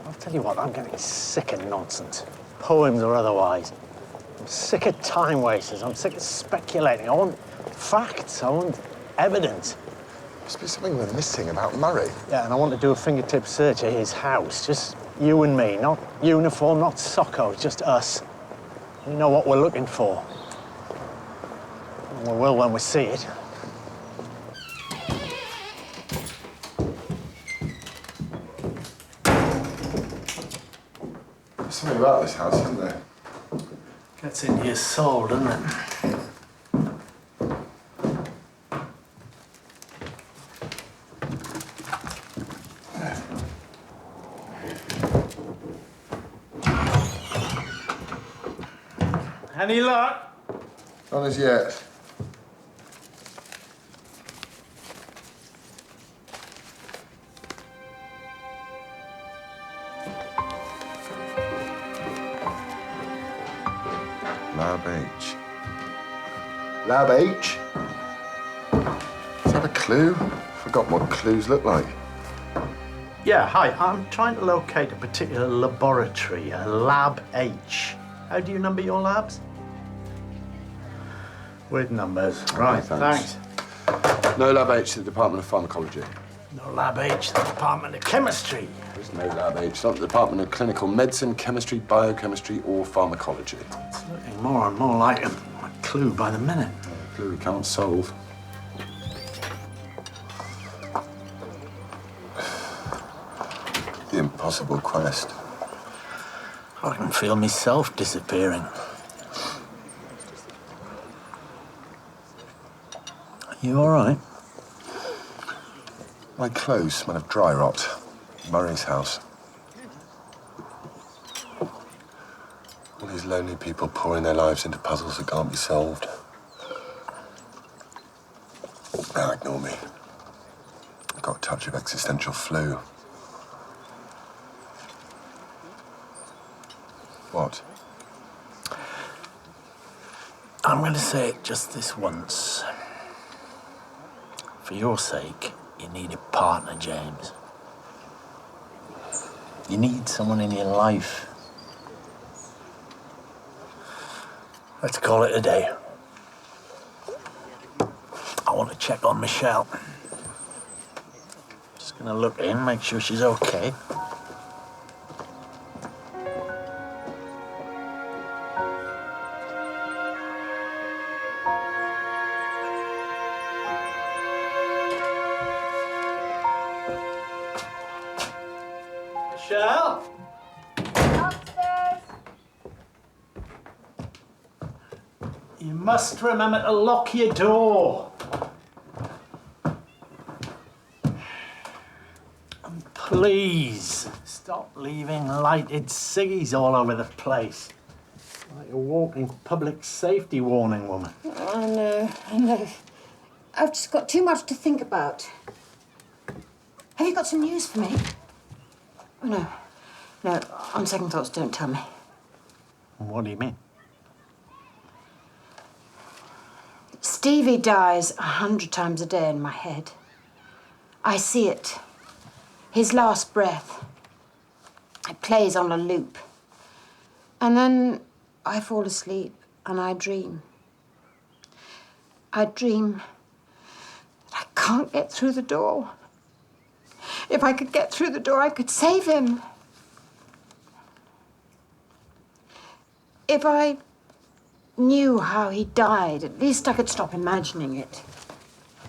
I'll tell you what, I'm getting sick of nonsense. Poems or otherwise. I'm sick of time wasters. I'm sick of speculating. I want facts. I want evidence. Must be something we're missing about Murray. Yeah, and I want to do a fingertip search at his house. Just you and me. Not uniform, not 𝒂𝒂, just us. We know what we're looking for. And we will when we see it. There's something about this house, isn't there? Gets into your soul, doesn't it? Any luck? Not as yet. Lab H. Lab H? Is that a clue? Forgot what clues look like. Yeah, hi. I'm trying to locate a particular laboratory, a Lab H. How do you number your labs? With numbers. Right, thanks. No Lab H, the Department of Pharmacology. No Lab H, the Department of Chemistry. There's no Lab H, not the Department of Clinical Medicine, Chemistry, Biochemistry, or Pharmacology. It's looking more and more like a clue by the minute. A clue we can't solve. The impossible quest. I can feel myself disappearing. You all right? My clothes smell of dry rot. Murray's house. All these lonely people pouring their lives into puzzles that can't be solved. Now ignore me. I've got a touch of existential flu. What? I'm going to say it just this once. For your sake, you need a partner, James. You need someone in your life. Let's call it a day. I want to check on Michelle. Just gonna look in, make sure she's okay. Michelle? Upstairs. You must remember to lock your door. And please, stop leaving lighted ciggies all over the place. Like a walking public safety warning, woman. I know. I've just got too much to think about. Have you got some news for me? Oh, no. No, on second thoughts, don't tell me. What do you mean? Stevie dies 100 times a day in my head. I see it. His last breath. It plays on a loop. And then I fall asleep and I dream. I dream that I can't get through the door. If I could get through the door, I could save him. If I knew how he died, at least I could stop imagining it.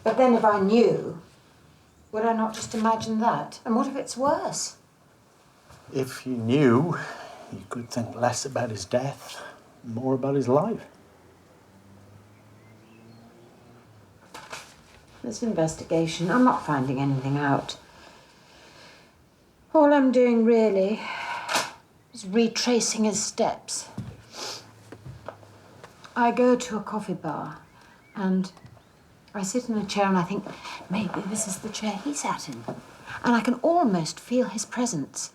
But then if I knew, would I not just imagine that? And what if it's worse? If you knew, you could think less about his death, more about his life. This investigation, I'm not finding anything out. All I'm doing, really, is retracing his steps. I go to a coffee bar, and I sit in a chair and I think, maybe this is the chair he sat in. And I can almost feel his presence.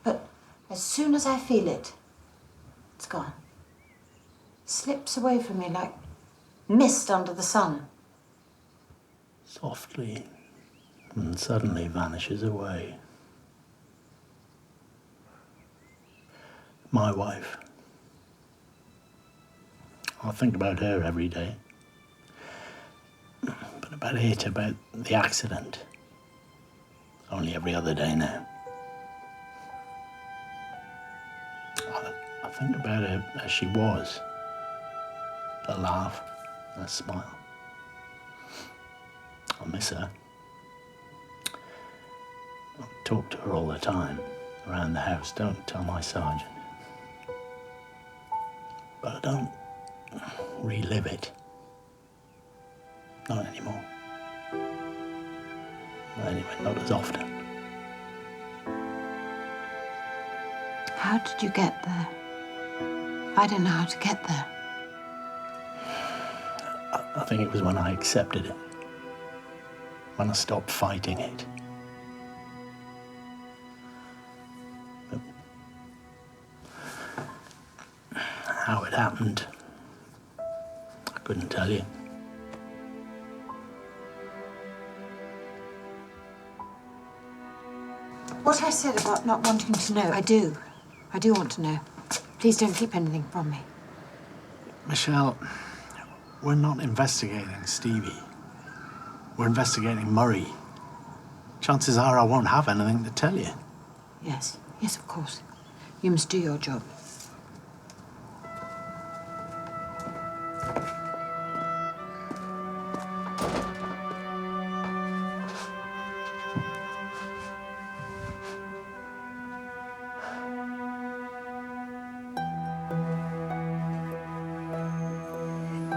But as soon as I feel it, it's gone. Slips away from me like mist under the sun. Softly, and suddenly vanishes away. My wife. I think about her every day. But about it, about the accident, only every other day now. I think about her as she was. Her laugh, her smile. I miss her. I talk to her all the time around the house. Don't tell my sergeant. But I don't relive it. Not anymore. Anyway, not as often. How did you get there? I don't know how to get there. I think it was when I accepted it. When I stopped fighting it. How it happened, I couldn't tell you. What I said about not wanting to know, I do. I do want to know. Please don't keep anything from me. Michelle, we're not investigating Stevie. We're investigating Murray. Chances are I won't have anything to tell you. Yes, yes, of course. You must do your job.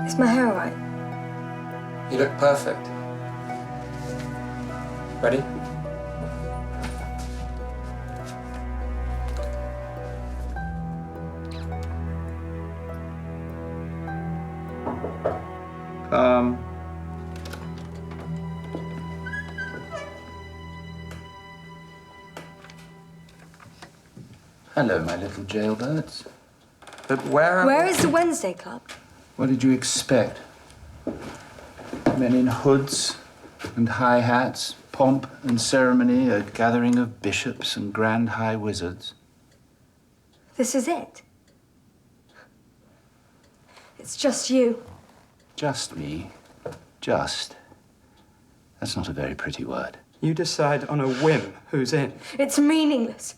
Is my hair all right? You look perfect. Ready? Hello, my little jailbirds. But where... Where is the Wednesday Club? What did you expect? Men in hoods and high hats, pomp and ceremony, a gathering of bishops and grand high wizards. This is it? It's just you. Just me. Just. That's not a very pretty word. You decide on a whim who's in. It's meaningless.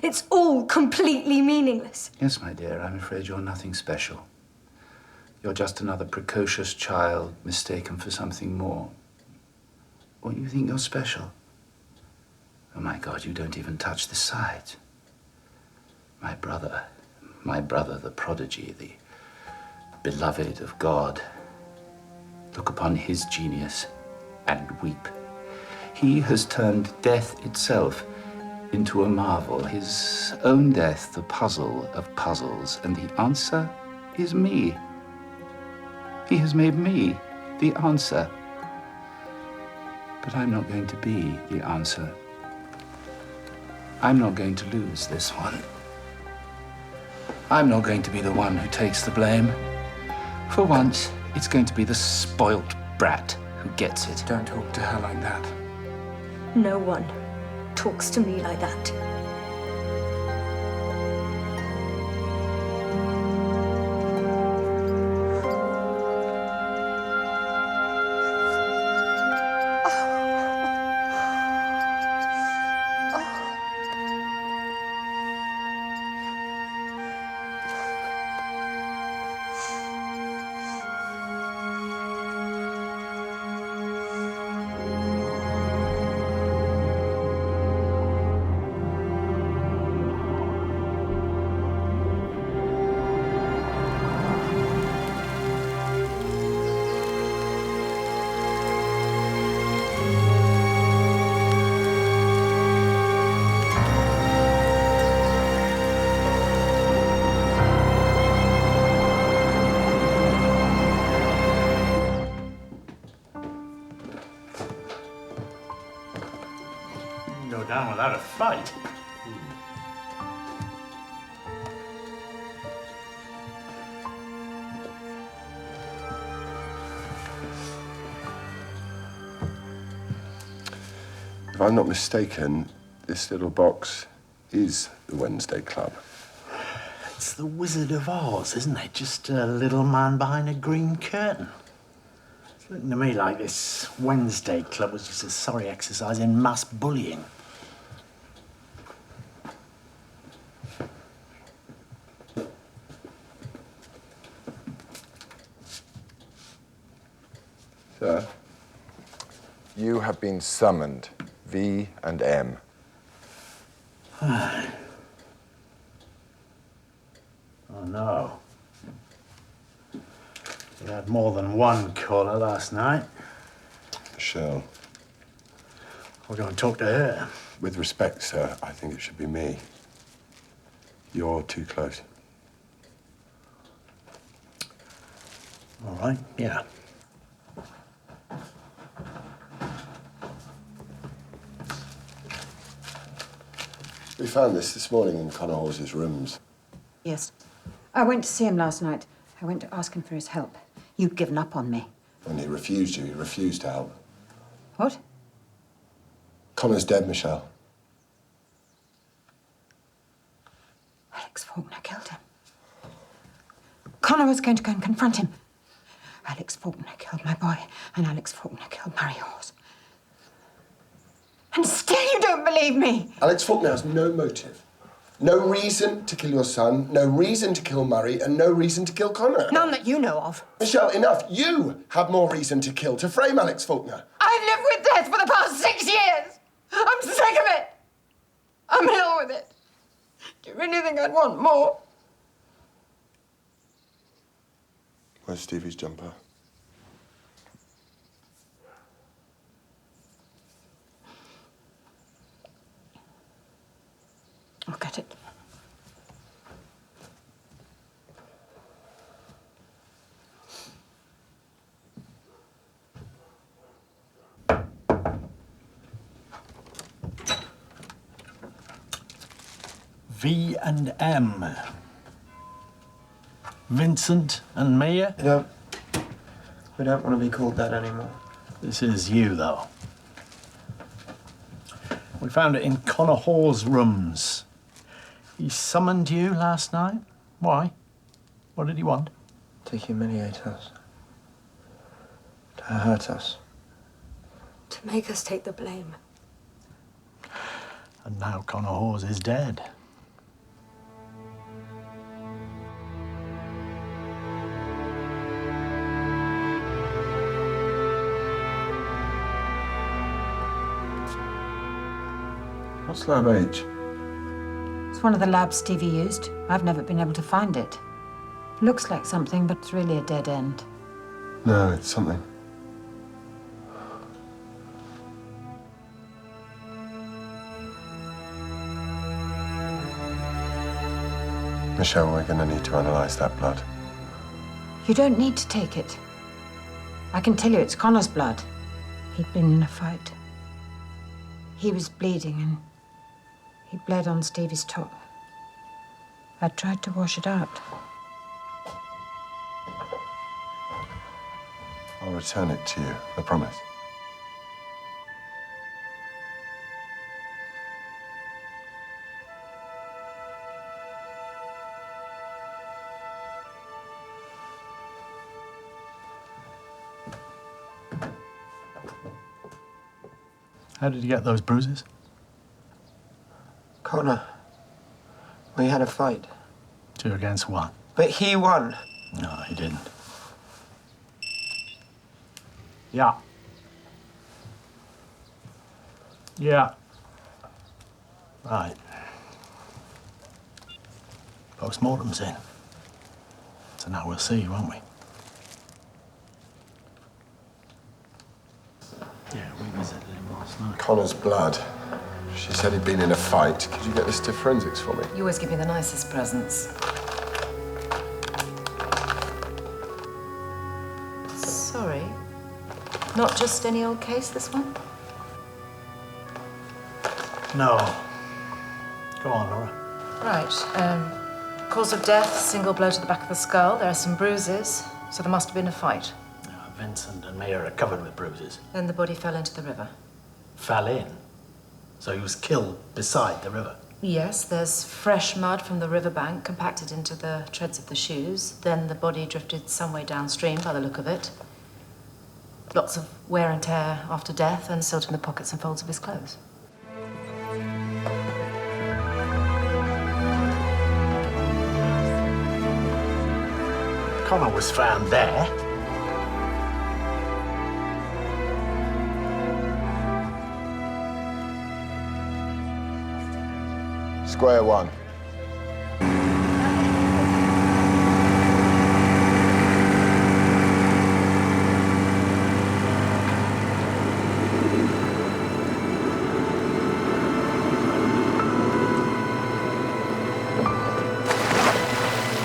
It's all completely meaningless. Yes, my dear, I'm afraid you're nothing special. You're just another precocious child mistaken for something more. Or you think you're special? Oh, my God, you don't even touch the sides. My brother, the prodigy, the beloved of God. Look upon his genius and weep. He has turned death itself into a marvel, his own death the puzzle of puzzles, and the answer is me. He has made me the answer. But I'm not going to be the answer. I'm not going to lose this one. I'm not going to be the one who takes the blame. For once, it's going to be the spoilt brat who gets it. Don't talk to her like that. No one talks to me like that. Go down without a fight. If I'm not mistaken, this little box is the Wednesday Club. It's the Wizard of Oz, isn't it? Just a little man behind a green curtain. It's looking to me like this Wednesday Club was just a sorry exercise in mass bullying. Sir, you have been summoned, V and M. Oh, no. We had more than one caller last night. Michelle. We're going to talk to her. With respect, sir, I think it should be me. You're too close. All right, yeah. We found this morning in Connor Hawes' rooms. Yes. I went to see him last night. I went to ask him for his help. You'd given up on me. When he refused you, he refused to help. What? Connor's dead, Michelle. 𝒂𝒂 killed him. Connor was going to go and confront him. 𝒂𝒂 killed my boy, and 𝒂𝒂 killed Mary Hawes. And still you don't believe me! 𝒂𝒂 has no motive. No reason to kill your son, no reason to kill Murray, and no reason to kill Connor. None that you know of. Michelle, enough. You have more reason to kill, to frame 𝒂𝒂. I've lived with death for the past 6 years! I'm sick of it! I'm ill with it. Do you really think I'd want more? Where's Stevie's jumper? I'll get it. V and M. Vincent and Mia? No. We don't want to be called that anymore. This is you, though. We found it in Connor Hawes' rooms. He summoned you last night? Why? What did he want? To humiliate us. To hurt us. To make us take the blame. And now Connor Hawes is dead. What's lab H? It's one of the labs Stevie used. I've never been able to find it. Looks like something, but it's really a dead end. No, it's something. Michelle, we're going to need to analyse that blood. You don't need to take it. I can tell you it's Connor's blood. He'd been in a fight. He was bleeding and he bled on Stevie's top. I tried to wash it out. I'll return it to you, I promise. How did you get those bruises? Connor, we had a fight. 2 against 1. But he won. No, he didn't. Yeah. Yeah. Right. Post-mortem's in. So now we'll see, won't we? Yeah, we visited him last night. Connor's blood. She said he'd been in a fight. Could you get this to forensics for me? You always give me the nicest presents. Sorry. Not just any old case, this one? No. Go on, Laura. Right. Cause of death, single blow to the back of the skull. There are some bruises, so there must have been a fight. Vincent and Mia are covered with bruises. Then the body fell into the river. Fell in? So he was killed beside the river? Yes, there's fresh mud from the riverbank compacted into the treads of the shoes. Then the body drifted some way downstream by the look of it. Lots of wear and tear after death and silt in the pockets and folds of his clothes. Connor was found there. Square one.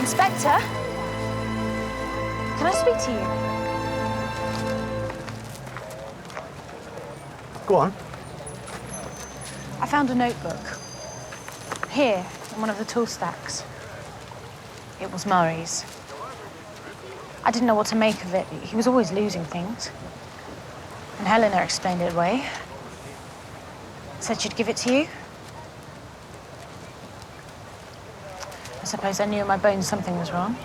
Inspector? Can I speak to you? Go on. I found a notebook. Here, in one of the tool stacks. It was Murray's. I didn't know what to make of it. He was always losing things. And Helena explained it away. Said she'd give it to you. I suppose I knew in my bones something was wrong.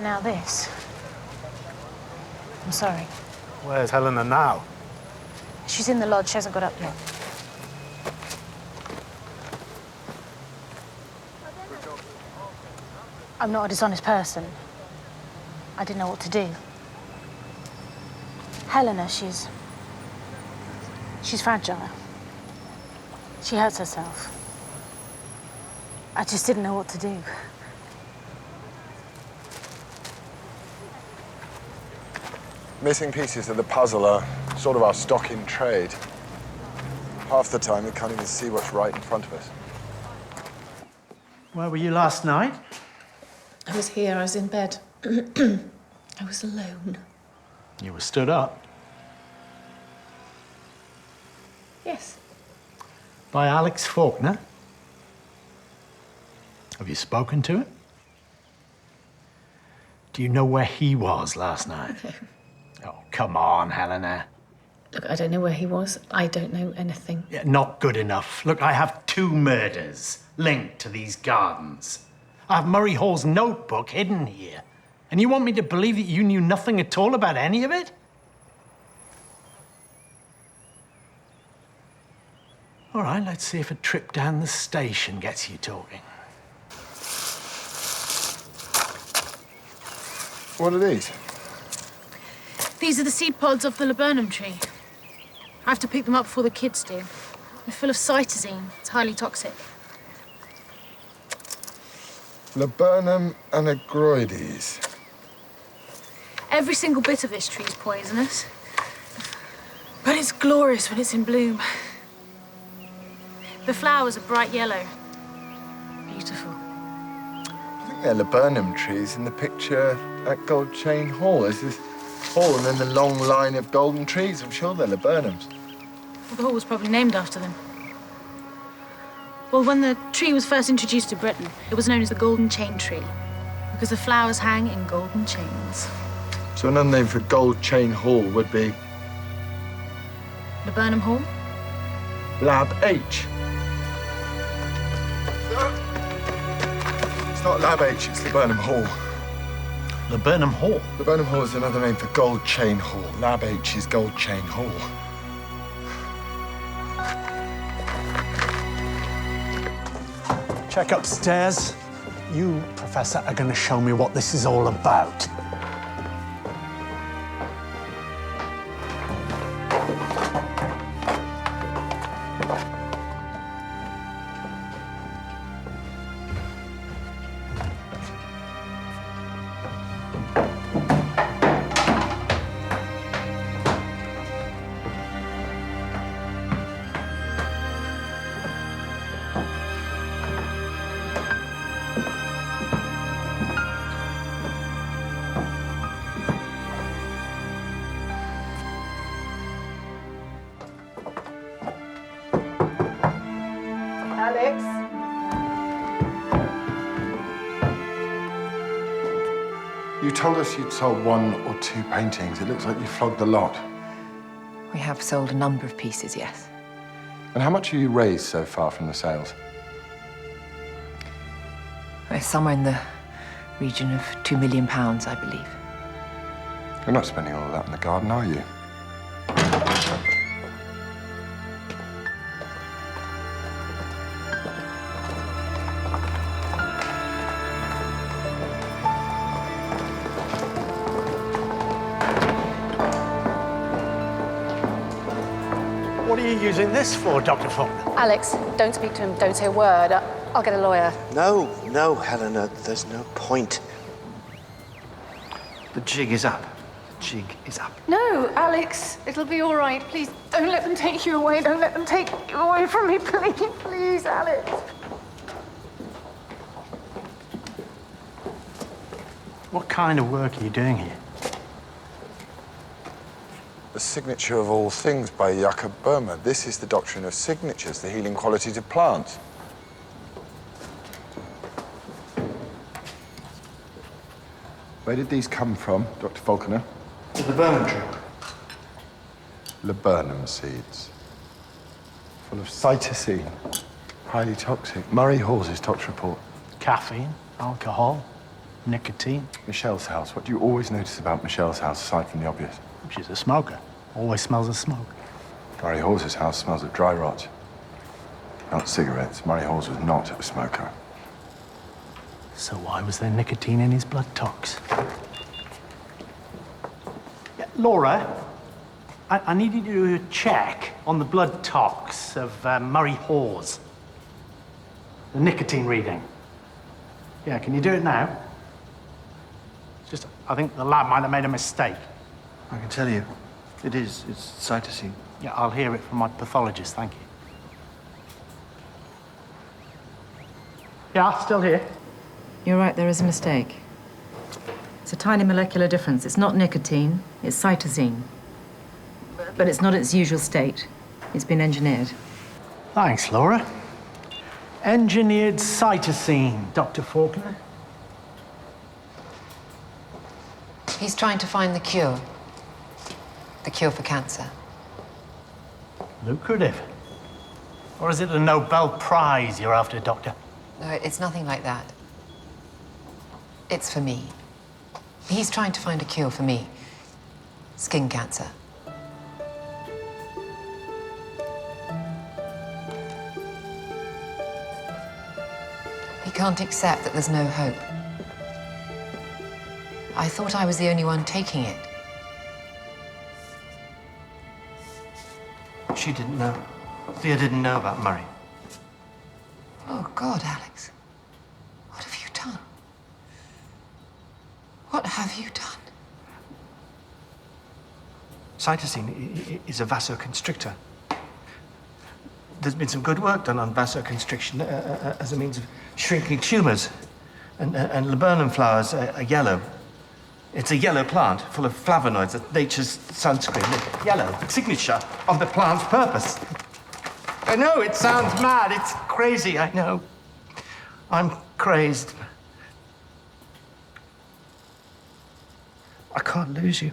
Now this. I'm sorry. Where's Helena now? She's in the lodge. She hasn't got up yet. I'm not a dishonest person. I didn't know what to do. Helena, she's fragile. She hurts herself. I just didn't know what to do. Missing pieces of the puzzle are sort of our stock in trade. Half the time, we can't even see what's right in front of us. Where were you last night? I was here, I was in bed. I was alone. You were stood up. Yes. By Alex Faulkner. Have you spoken to him? Do you know where he was last night? Oh, come on, Helena. Look, I don't know where he was. I don't know anything. Yeah, not good enough. Look, I have 2 murders linked to these gardens. I have Murray Hall's notebook hidden here. And you want me to believe that you knew nothing at all about any of it? All right, let's see if a trip down the station gets you talking. What are these? These are the seed pods off the laburnum tree. I have to pick them up before the kids do. They're full of cytosine. It's highly toxic. Laburnum anagroides. Every single bit of this tree is poisonous. But it's glorious when it's in bloom. The flowers are bright yellow. Beautiful. I think they're laburnum trees in the picture at Gold Chain Hall. There's this hall and then the long line of golden trees. I'm sure they're laburnums. Well, the hall was probably named after them. Well, when the tree was first introduced to Britain, it was known as the golden chain tree, because the flowers hang in golden chains. So another name for Gold Chain Hall would be? Laburnum Hall? Lab H. It's not Lab H, it's Laburnum Hall. Laburnum Hall? Laburnum Hall is another name for Gold Chain Hall. Lab H is Gold Chain Hall. Check upstairs. You, Professor, are going to show me what this is all about. Alex? You told us you'd sold 1 or 2 paintings. It looks like you flogged the lot. We have sold a number of pieces, yes. And how much have you raised so far from the sales? We're somewhere in the region of £2 million, I believe. You're not spending all of that in the garden, are you? What are you using this for, Dr. Faulkner? Alex, don't speak to him. Don't say a word. I'll get a lawyer. No, Helena, there's no point. The jig is up. The jig is up. No, Alex, it'll be all right. Please, don't let them take you away. Don't let them take you away from me. Please, please, Alex. What kind of work are you doing here? The signature of all things by Jakob Böhme. This is the doctrine of signatures, the healing qualities of plants. Where did these come from, Dr. Faulkner? The laburnum tree. Laburnum seeds. Full of cytosine. Highly toxic. Murray Hawes' tox report. Caffeine, alcohol, nicotine. Michelle's house. What do you always notice about Michelle's house, aside from the obvious? She's a smoker. Always smells of smoke. Murray Hawes' house smells of dry rot. Not cigarettes. Murray Hawes was not a smoker. So why was there nicotine in his blood tox? Yeah, Laura, I need you to do a check on the blood tox of Murray Hawes. The nicotine reading. Yeah, can you do it now? It's just, I think the lab might have made a mistake. I can tell you, it's cytosine. Yeah, I'll hear it from my pathologist, thank you. Yeah, still here. You're right, there is a mistake. It's a tiny molecular difference. It's not nicotine, it's cytosine. But it's not its usual state. It's been engineered. Thanks, Laura. Engineered cytosine, Dr. Faulkner. He's trying to find the cure. The cure for cancer. Lucrative. Or is it a Nobel Prize you're after, Doctor? No, it's nothing like that. It's for me. He's trying to find a cure for me. Skin cancer. He can't accept that there's no hope. I thought I was the only one taking it. She didn't know. Thea didn't know about Murray. Oh, God, Alex. What have you done? What have you done? Cytosine is a vasoconstrictor. There's been some good work done on vasoconstriction as a means of shrinking tumours. And laburnum flowers are yellow. It's a yellow plant full of flavonoids, nature's sunscreen. Yellow, signature of the plant's purpose. I know, it sounds mad, it's crazy, I know. I'm crazed. I can't lose you.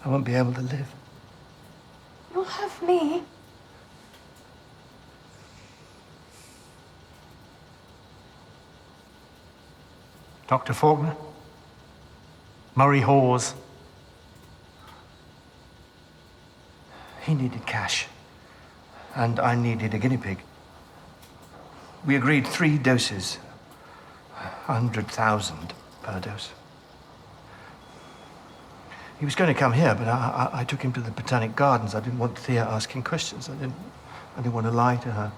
I won't be able to live. You'll have me. Dr. Faulkner, Murray Hawes. He needed cash, and I needed a guinea pig. We agreed 3 doses, 100,000 per dose. He was going to come here, but I took him to the Botanic Gardens. I didn't want Thea asking questions. I didn't want to lie to her.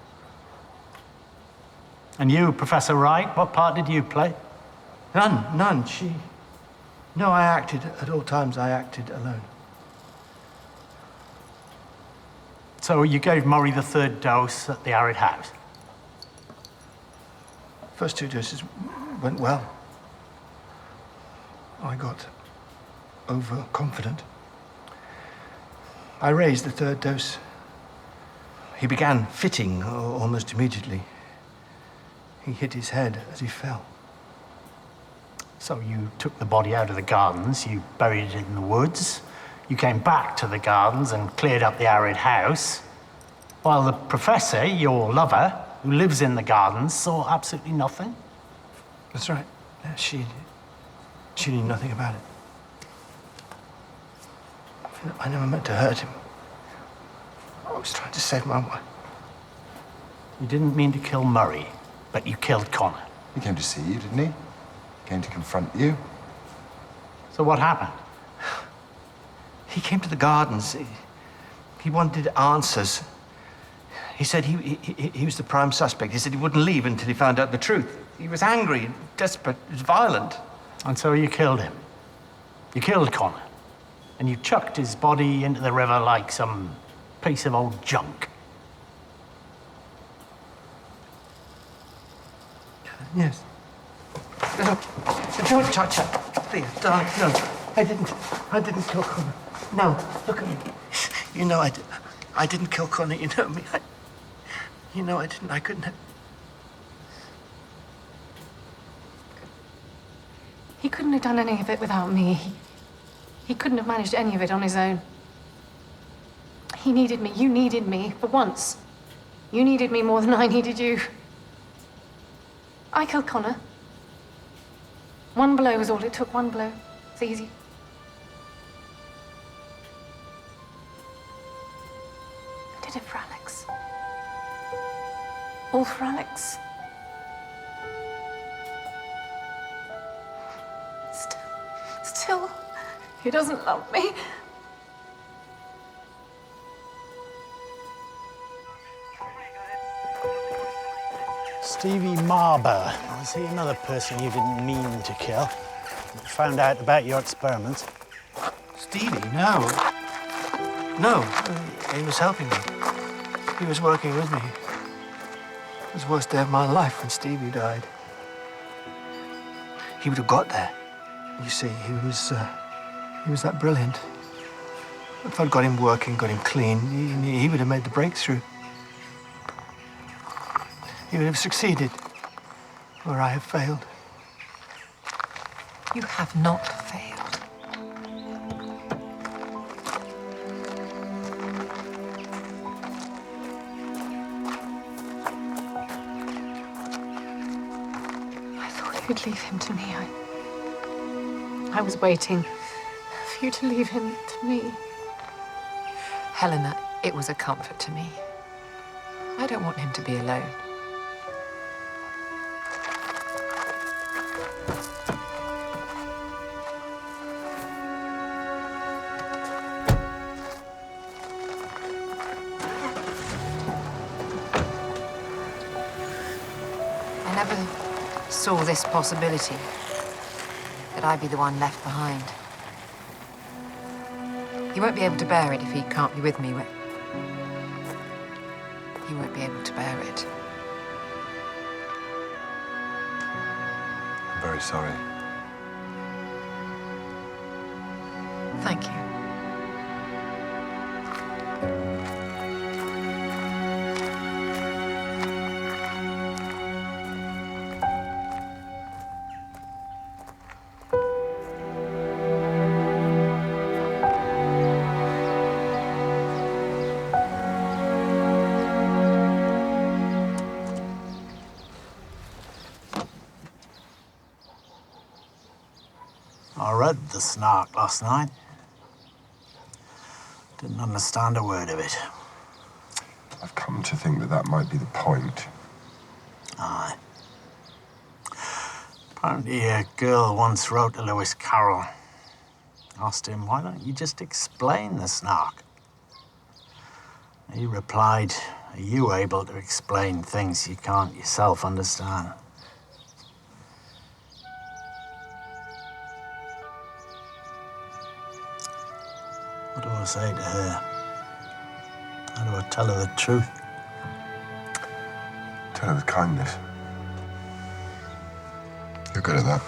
And you, Professor Wright, what part did you play? None. No, I acted, at all times I acted alone. So you gave Murray the 3rd dose at the Arid House? First 2 doses went well. I got overconfident. I raised the 3rd dose. He began fitting almost immediately. He hit his head as he fell. So you took the body out of the gardens, you buried it in the woods, you came back to the gardens and cleared up the Arid House, while the professor, your lover, who lives in the gardens, saw absolutely nothing? That's right. Yeah, she knew nothing about it. I never meant to hurt him. I was trying to save my wife. You didn't mean to kill Murray, but you killed Connor. He came to see you, didn't he? Came to confront you. So what happened? He came to the gardens. He wanted answers. He said he was the prime suspect. He said he wouldn't leave until he found out the truth. He was angry, desperate, he was violent. And so you killed him. You killed Connor. And you chucked his body into the river like some piece of old junk. Yes. No, don't touch her. Please, darling, no. I didn't kill Connor. No, look at me. You know I didn't kill Connor, you know me. You know I didn't, I couldn't have. He couldn't have done any of it without me. He couldn't have managed any of it on his own. He needed me. You needed me for once. You needed me more than I needed you. I killed Connor. One blow was all it took, one blow. It's easy. I did it for Alex. All for Alex. Still, he doesn't love me. Stevie Marber. Is he another person you didn't mean to kill? Found out about your experiments? Stevie, no. No, he was helping me. He was working with me. It was the worst day of my life when Stevie died. He would have got there. You see, he was that brilliant. If I'd got him working, got him clean, he would have made the breakthrough. He would have succeeded where I have failed. You have not failed. I thought you'd leave him to me. I was waiting for you to leave him to me. Helena, it was a comfort to me. I don't want him to be alone. I never saw this possibility, that I'd be the one left behind. He won't be able to bear it if he can't be with me. He won't be able to bear it. I'm very sorry. Thank you. I read The Snark last night. Didn't understand a word of it. I've come to think that that might be the point. Aye. Apparently a girl once wrote to Lewis Carroll. Asked him, why don't you just explain The Snark? He replied, are you able to explain things you can't yourself understand? What do I say to her? How do I tell her the truth? Tell her with kindness. You're good at that.